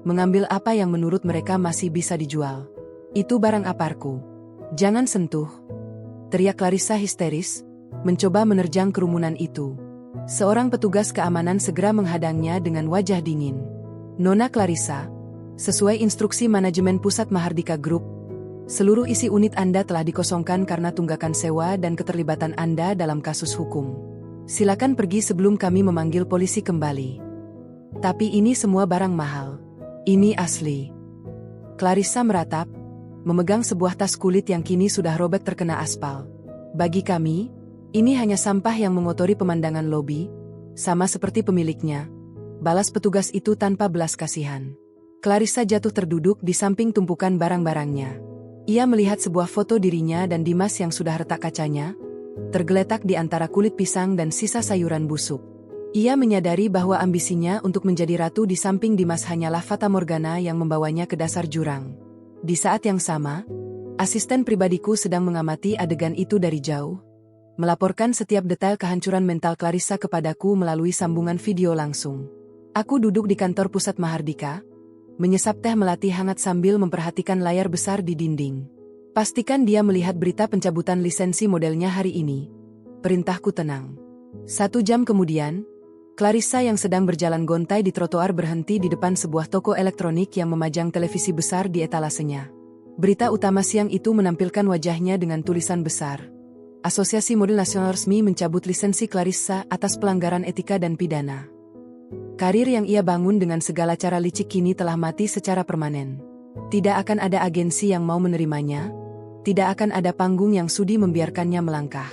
mengambil apa yang menurut mereka masih bisa dijual. Itu barang aparku. Jangan sentuh, teriak Clarissa histeris, mencoba menerjang kerumunan itu. Seorang petugas keamanan segera menghadangnya dengan wajah dingin. Nona Clarissa, sesuai instruksi manajemen pusat Mahardika Group, seluruh isi unit Anda telah dikosongkan karena tunggakan sewa dan keterlibatan Anda dalam kasus hukum. Silakan pergi sebelum kami memanggil polisi kembali. Tapi ini semua barang mahal. Ini asli. Clarissa meratap, memegang sebuah tas kulit yang kini sudah robek terkena aspal. Bagi kami, Ini hanya sampah yang mengotori pemandangan lobi, sama seperti pemiliknya. Balas petugas itu tanpa belas kasihan. Clarissa jatuh terduduk di samping tumpukan barang-barangnya. Ia melihat sebuah foto dirinya dan Dimas yang sudah retak kacanya, tergeletak di antara kulit pisang dan sisa sayuran busuk. Ia menyadari bahwa ambisinya untuk menjadi ratu di samping Dimas hanyalah fata morgana yang membawanya ke dasar jurang. Di saat yang sama, asisten pribadiku sedang mengamati adegan itu dari jauh, melaporkan setiap detail kehancuran mental Clarissa kepadaku melalui sambungan video langsung. Aku duduk di kantor pusat Mahardika, menyesap teh melati hangat sambil memperhatikan layar besar di dinding. Pastikan dia melihat berita pencabutan lisensi modelnya hari ini. Perintahku tenang. 1 jam kemudian, Clarissa yang sedang berjalan gontai di trotoar berhenti di depan sebuah toko elektronik yang memajang televisi besar di etalasenya. Berita utama siang itu menampilkan wajahnya dengan tulisan besar. Asosiasi Model Nasional resmi mencabut lisensi Clarissa atas pelanggaran etika dan pidana. Karir yang ia bangun dengan segala cara licik kini telah mati secara permanen. Tidak akan ada agensi yang mau menerimanya, tidak akan ada panggung yang sudi membiarkannya melangkah.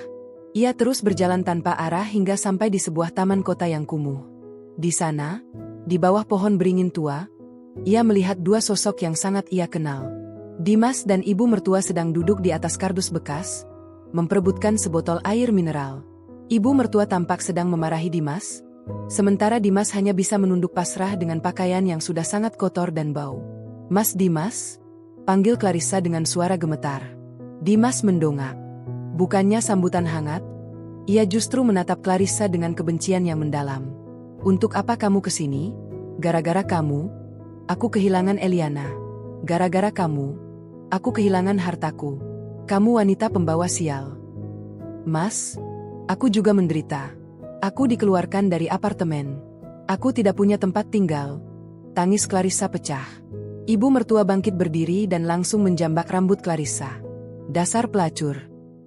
Ia terus berjalan tanpa arah hingga sampai di sebuah taman kota yang kumuh. Di sana, di bawah pohon beringin tua, ia melihat 2 sosok yang sangat ia kenal. Dimas dan ibu mertua sedang duduk di atas kardus bekas, memperebutkan sebotol air mineral. Ibu mertua tampak sedang memarahi Dimas, sementara Dimas hanya bisa menunduk pasrah dengan pakaian yang sudah sangat kotor dan bau. "Mas Dimas?" panggil Clarissa dengan suara gemetar. Dimas mendongak. Bukannya sambutan hangat, ia justru menatap Clarissa dengan kebencian yang mendalam. "Untuk apa kamu kesini?" "Gara-gara kamu, aku kehilangan Eliana. Gara-gara kamu, aku kehilangan hartaku. Kamu wanita pembawa sial." "Mas, aku juga menderita. Aku dikeluarkan dari apartemen. Aku tidak punya tempat tinggal." Tangis Clarissa pecah. Ibu mertua bangkit berdiri dan langsung menjambak rambut Clarissa. "Dasar pelacur.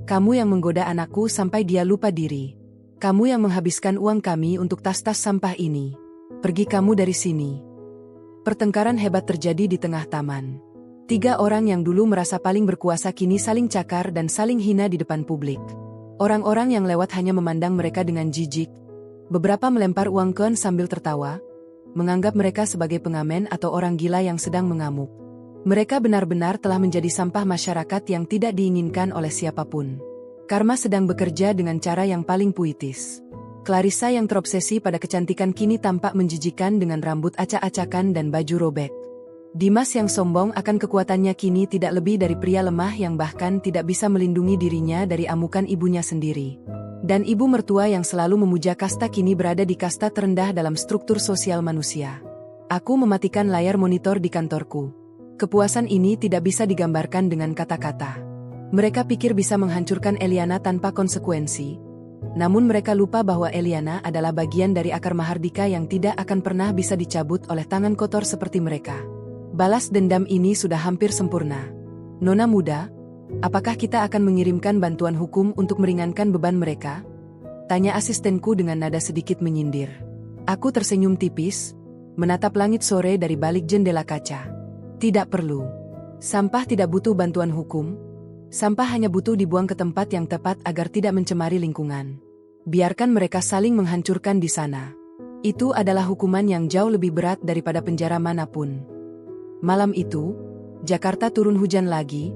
Kamu yang menggoda anakku sampai dia lupa diri. Kamu yang menghabiskan uang kami untuk tas-tas sampah ini. Pergi kamu dari sini." Pertengkaran hebat terjadi di tengah taman. 3 orang yang dulu merasa paling berkuasa kini saling cakar dan saling hina di depan publik. Orang-orang yang lewat hanya memandang mereka dengan jijik. Beberapa melempar uang koin sambil tertawa, menganggap mereka sebagai pengamen atau orang gila yang sedang mengamuk. Mereka benar-benar telah menjadi sampah masyarakat yang tidak diinginkan oleh siapapun. Karma sedang bekerja dengan cara yang paling puitis. Clarissa yang terobsesi pada kecantikan kini tampak menjijikan dengan rambut acak-acakan dan baju robek. Dimas yang sombong akan kekuatannya kini tidak lebih dari pria lemah yang bahkan tidak bisa melindungi dirinya dari amukan ibunya sendiri. Dan ibu mertua yang selalu memuja kasta kini berada di kasta terendah dalam struktur sosial manusia. Aku mematikan layar monitor di kantorku. Kepuasan ini tidak bisa digambarkan dengan kata-kata. Mereka pikir bisa menghancurkan Eliana tanpa konsekuensi. Namun mereka lupa bahwa Eliana adalah bagian dari akar Mahardika yang tidak akan pernah bisa dicabut oleh tangan kotor seperti mereka. Balas dendam ini sudah hampir sempurna. "Nona muda, apakah kita akan mengirimkan bantuan hukum untuk meringankan beban mereka?" tanya asistenku dengan nada sedikit menyindir. Aku tersenyum tipis, menatap langit sore dari balik jendela kaca. "Tidak perlu. Sampah tidak butuh bantuan hukum. Sampah hanya butuh dibuang ke tempat yang tepat agar tidak mencemari lingkungan. Biarkan mereka saling menghancurkan di sana. Itu adalah hukuman yang jauh lebih berat daripada penjara manapun." Malam itu, Jakarta turun hujan lagi,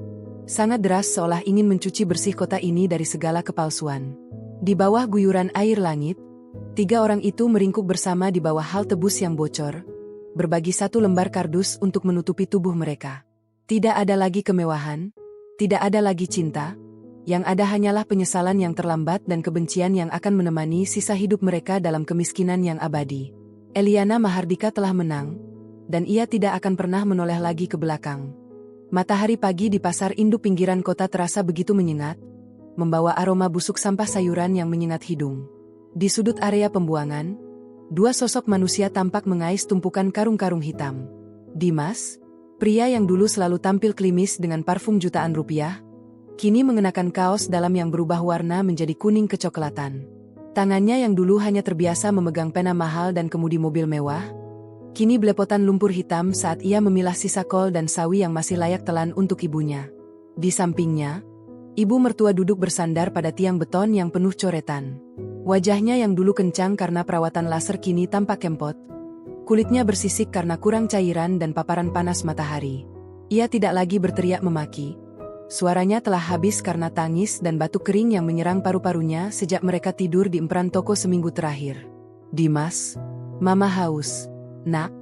sangat deras seolah ingin mencuci bersih kota ini dari segala kepalsuan. Di bawah guyuran air langit, 3 orang itu meringkuk bersama di bawah hal tebus yang bocor, berbagi 1 lembar kardus untuk menutupi tubuh mereka. Tidak ada lagi kemewahan, tidak ada lagi cinta, yang ada hanyalah penyesalan yang terlambat dan kebencian yang akan menemani sisa hidup mereka dalam kemiskinan yang abadi. Eliana Mahardika telah menang, dan ia tidak akan pernah menoleh lagi ke belakang. Matahari pagi di pasar induk pinggiran kota terasa begitu menyengat, membawa aroma busuk sampah sayuran yang menyengat hidung. Di sudut area pembuangan, 2 sosok manusia tampak mengais tumpukan karung-karung hitam. Dimas, pria yang dulu selalu tampil klimis dengan parfum jutaan rupiah, kini mengenakan kaos dalam yang berubah warna menjadi kuning kecoklatan. Tangannya yang dulu hanya terbiasa memegang pena mahal dan kemudi mobil mewah, kini belepotan lumpur hitam saat ia memilah sisa kol dan sawi yang masih layak telan untuk ibunya. Di sampingnya, Ibu mertua duduk bersandar pada tiang beton yang penuh coretan. Wajahnya yang dulu kencang karena perawatan laser kini tampak kempot. Kulitnya bersisik karena kurang cairan dan paparan panas matahari. Ia tidak lagi berteriak memaki. Suaranya telah habis karena tangis dan batuk kering yang menyerang paru-parunya sejak mereka tidur di emperan toko seminggu terakhir. Dimas, Mama haus. Nak,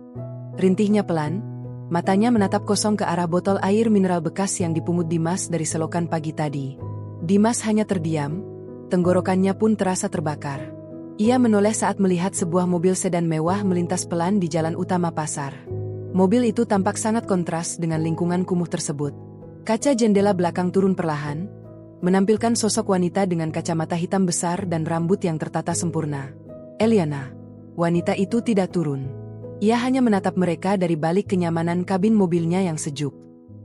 rintihnya pelan. Matanya menatap kosong ke arah botol air mineral bekas yang dipungut Dimas dari selokan pagi tadi. Dimas hanya terdiam, tenggorokannya pun terasa terbakar. Ia menoleh saat melihat sebuah mobil sedan mewah melintas pelan di jalan utama pasar. Mobil itu tampak sangat kontras dengan lingkungan kumuh tersebut. Kaca jendela belakang turun perlahan, menampilkan sosok wanita dengan kacamata hitam besar dan rambut yang tertata sempurna. Eliana. Wanita itu tidak turun. Ia hanya menatap mereka dari balik kenyamanan kabin mobilnya yang sejuk.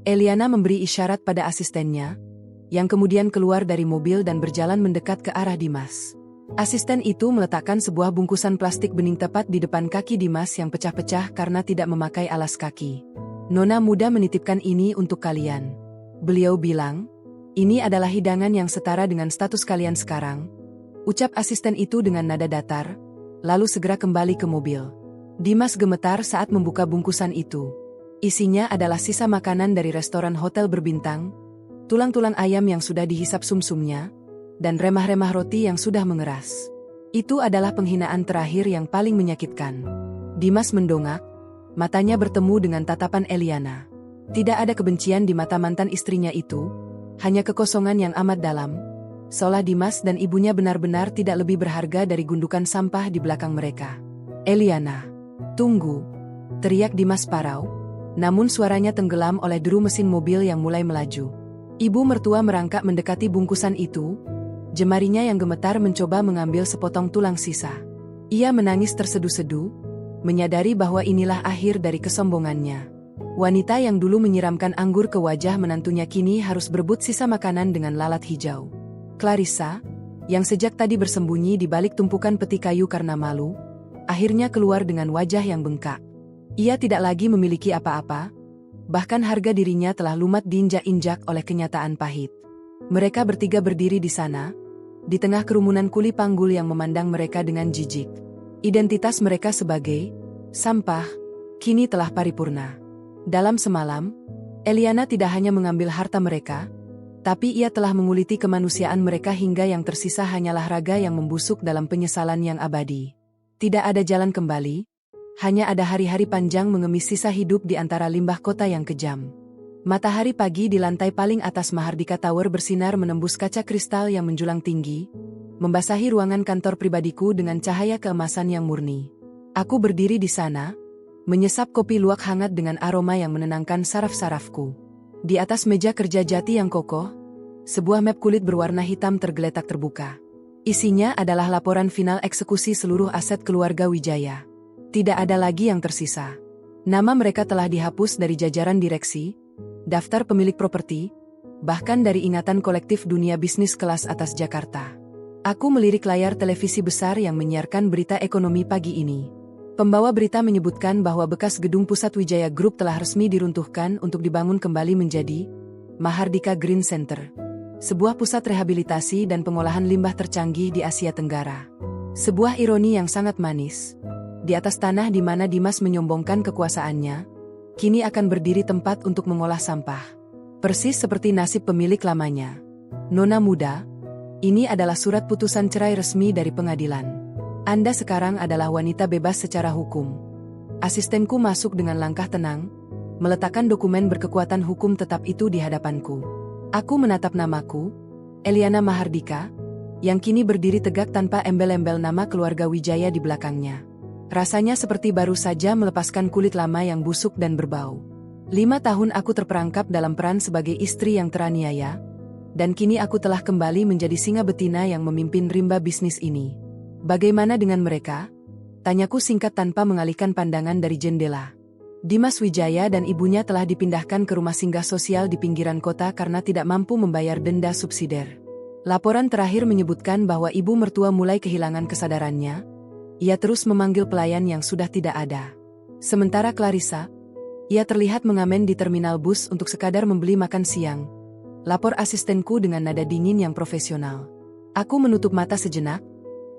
Eliana memberi isyarat pada asistennya, yang kemudian keluar dari mobil dan berjalan mendekat ke arah Dimas. Asisten itu meletakkan sebuah bungkusan plastik bening tepat di depan kaki Dimas yang pecah-pecah karena tidak memakai alas kaki. Nona muda menitipkan ini untuk kalian. Beliau bilang, ini adalah hidangan yang setara dengan status kalian sekarang. Ucap asisten itu dengan nada datar, lalu segera kembali ke mobil. Dimas gemetar saat membuka bungkusan itu. Isinya adalah sisa makanan dari restoran hotel berbintang, tulang-tulang ayam yang sudah dihisap sumsumnya, dan remah-remah roti yang sudah mengeras. Itu adalah penghinaan terakhir yang paling menyakitkan. Dimas mendongak, matanya bertemu dengan tatapan Eliana. Tidak ada kebencian di mata mantan istrinya itu, hanya kekosongan yang amat dalam, seolah Dimas dan ibunya benar-benar tidak lebih berharga dari gundukan sampah di belakang mereka. Eliana, tunggu, teriak Dimas parau, namun suaranya tenggelam oleh deru mesin mobil yang mulai melaju. Ibu mertua merangkak mendekati bungkusan itu, jemarinya yang gemetar mencoba mengambil sepotong tulang sisa. Ia menangis tersedu-sedu, menyadari bahwa inilah akhir dari kesombongannya. Wanita yang dulu menyiramkan anggur ke wajah menantunya kini harus berebut sisa makanan dengan lalat hijau. Clarissa, yang sejak tadi bersembunyi di balik tumpukan peti kayu karena malu, akhirnya keluar dengan wajah yang bengkak. Ia tidak lagi memiliki apa-apa, bahkan harga dirinya telah lumat diinjak-injak oleh kenyataan pahit. Mereka bertiga berdiri di sana, di tengah kerumunan kuli panggul yang memandang mereka dengan jijik. Identitas mereka sebagai sampah kini telah paripurna. Dalam semalam, Eliana tidak hanya mengambil harta mereka, tapi ia telah menguliti kemanusiaan mereka hingga yang tersisa hanyalah raga yang membusuk dalam penyesalan yang abadi. Tidak ada jalan kembali, hanya ada hari-hari panjang mengemis sisa hidup di antara limbah kota yang kejam. Matahari pagi di lantai paling atas Mahardika Tower bersinar menembus kaca kristal yang menjulang tinggi, membasahi ruangan kantor pribadiku dengan cahaya keemasan yang murni. Aku berdiri di sana, menyesap kopi luwak hangat dengan aroma yang menenangkan saraf-sarafku. Di atas meja kerja jati yang kokoh, sebuah map kulit berwarna hitam tergeletak terbuka. Isinya adalah laporan final eksekusi seluruh aset keluarga Wijaya. Tidak ada lagi yang tersisa. Nama mereka telah dihapus dari jajaran direksi, daftar pemilik properti, bahkan dari ingatan kolektif dunia bisnis kelas atas Jakarta. Aku melirik layar televisi besar yang menyiarkan berita ekonomi pagi ini. Pembawa berita menyebutkan bahwa bekas gedung pusat Wijaya Group telah resmi diruntuhkan untuk dibangun kembali menjadi Mahardika Green Center, sebuah pusat rehabilitasi dan pengolahan limbah tercanggih di Asia Tenggara. Sebuah ironi yang sangat manis. Di atas tanah di mana Dimas menyombongkan kekuasaannya, kini akan berdiri tempat untuk mengolah sampah. Persis seperti nasib pemilik lamanya. Nona muda, ini adalah surat putusan cerai resmi dari pengadilan. Anda sekarang adalah wanita bebas secara hukum. Asistenku masuk dengan langkah tenang, meletakkan dokumen berkekuatan hukum tetap itu di hadapanku. Aku menatap namaku, Eliana Mahardika, yang kini berdiri tegak tanpa embel-embel nama keluarga Wijaya di belakangnya. Rasanya seperti baru saja melepaskan kulit lama yang busuk dan berbau. 5 tahun aku terperangkap dalam peran sebagai istri yang teraniaya, dan kini aku telah kembali menjadi singa betina yang memimpin rimba bisnis ini. Bagaimana dengan mereka? Tanyaku singkat tanpa mengalihkan pandangan dari jendela. Dimas Wijaya dan ibunya telah dipindahkan ke rumah singgah sosial di pinggiran kota karena tidak mampu membayar denda subsidiar. Laporan terakhir menyebutkan bahwa ibu mertua mulai kehilangan kesadarannya. Ia terus memanggil pelayan yang sudah tidak ada. Sementara Clarissa, ia terlihat mengamen di terminal bus untuk sekadar membeli makan siang. Lapor asistenku dengan nada dingin yang profesional. Aku menutup mata sejenak,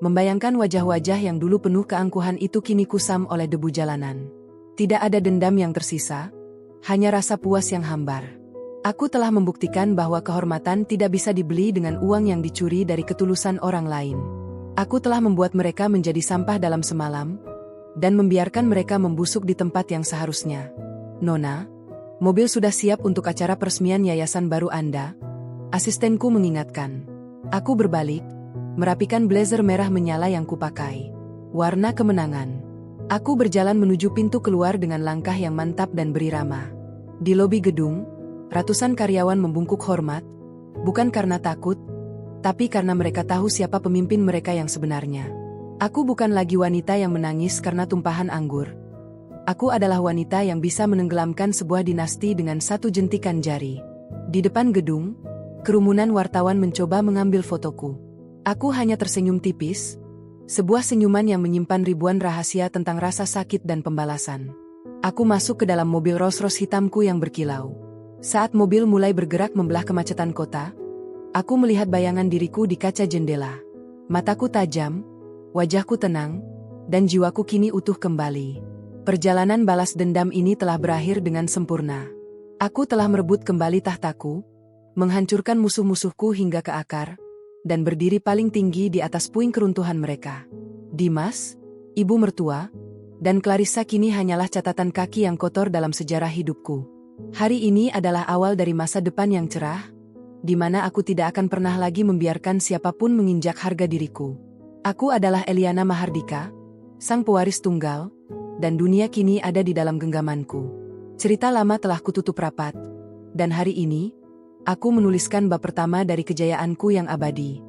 membayangkan wajah-wajah yang dulu penuh keangkuhan itu kini kusam oleh debu jalanan. Tidak ada dendam yang tersisa, hanya rasa puas yang hambar. Aku telah membuktikan bahwa kehormatan tidak bisa dibeli dengan uang yang dicuri dari ketulusan orang lain. Aku telah membuat mereka menjadi sampah dalam semalam, dan membiarkan mereka membusuk di tempat yang seharusnya. Nona, mobil sudah siap untuk acara peresmian yayasan baru Anda, asistenku mengingatkan. Aku berbalik, merapikan blazer merah menyala yang kupakai. Warna kemenangan. Aku berjalan menuju pintu keluar dengan langkah yang mantap dan berirama. Di lobi gedung, ratusan karyawan membungkuk hormat, bukan karena takut, tapi karena mereka tahu siapa pemimpin mereka yang sebenarnya. Aku bukan lagi wanita yang menangis karena tumpahan anggur. Aku adalah wanita yang bisa menenggelamkan sebuah dinasti dengan satu jentikan jari. Di depan gedung, kerumunan wartawan mencoba mengambil fotoku. Aku hanya tersenyum tipis, sebuah senyuman yang menyimpan ribuan rahasia tentang rasa sakit dan pembalasan. Aku masuk ke dalam mobil Rolls-Royce hitamku yang berkilau. Saat mobil mulai bergerak membelah kemacetan kota, aku melihat bayangan diriku di kaca jendela. Mataku tajam, wajahku tenang, dan jiwaku kini utuh kembali. Perjalanan balas dendam ini telah berakhir dengan sempurna. Aku telah merebut kembali tahtaku, menghancurkan musuh-musuhku hingga ke akar, dan berdiri paling tinggi di atas puing keruntuhan mereka. Dimas, ibu mertua, dan Clarissa kini hanyalah catatan kaki yang kotor dalam sejarah hidupku. Hari ini adalah awal dari masa depan yang cerah, di mana aku tidak akan pernah lagi membiarkan siapapun menginjak harga diriku. Aku adalah Eliana Mahardika, sang pewaris tunggal, dan dunia kini ada di dalam genggamanku. Cerita lama telah kututup rapat, dan hari ini, aku menuliskan bab pertama dari kejayaanku yang abadi.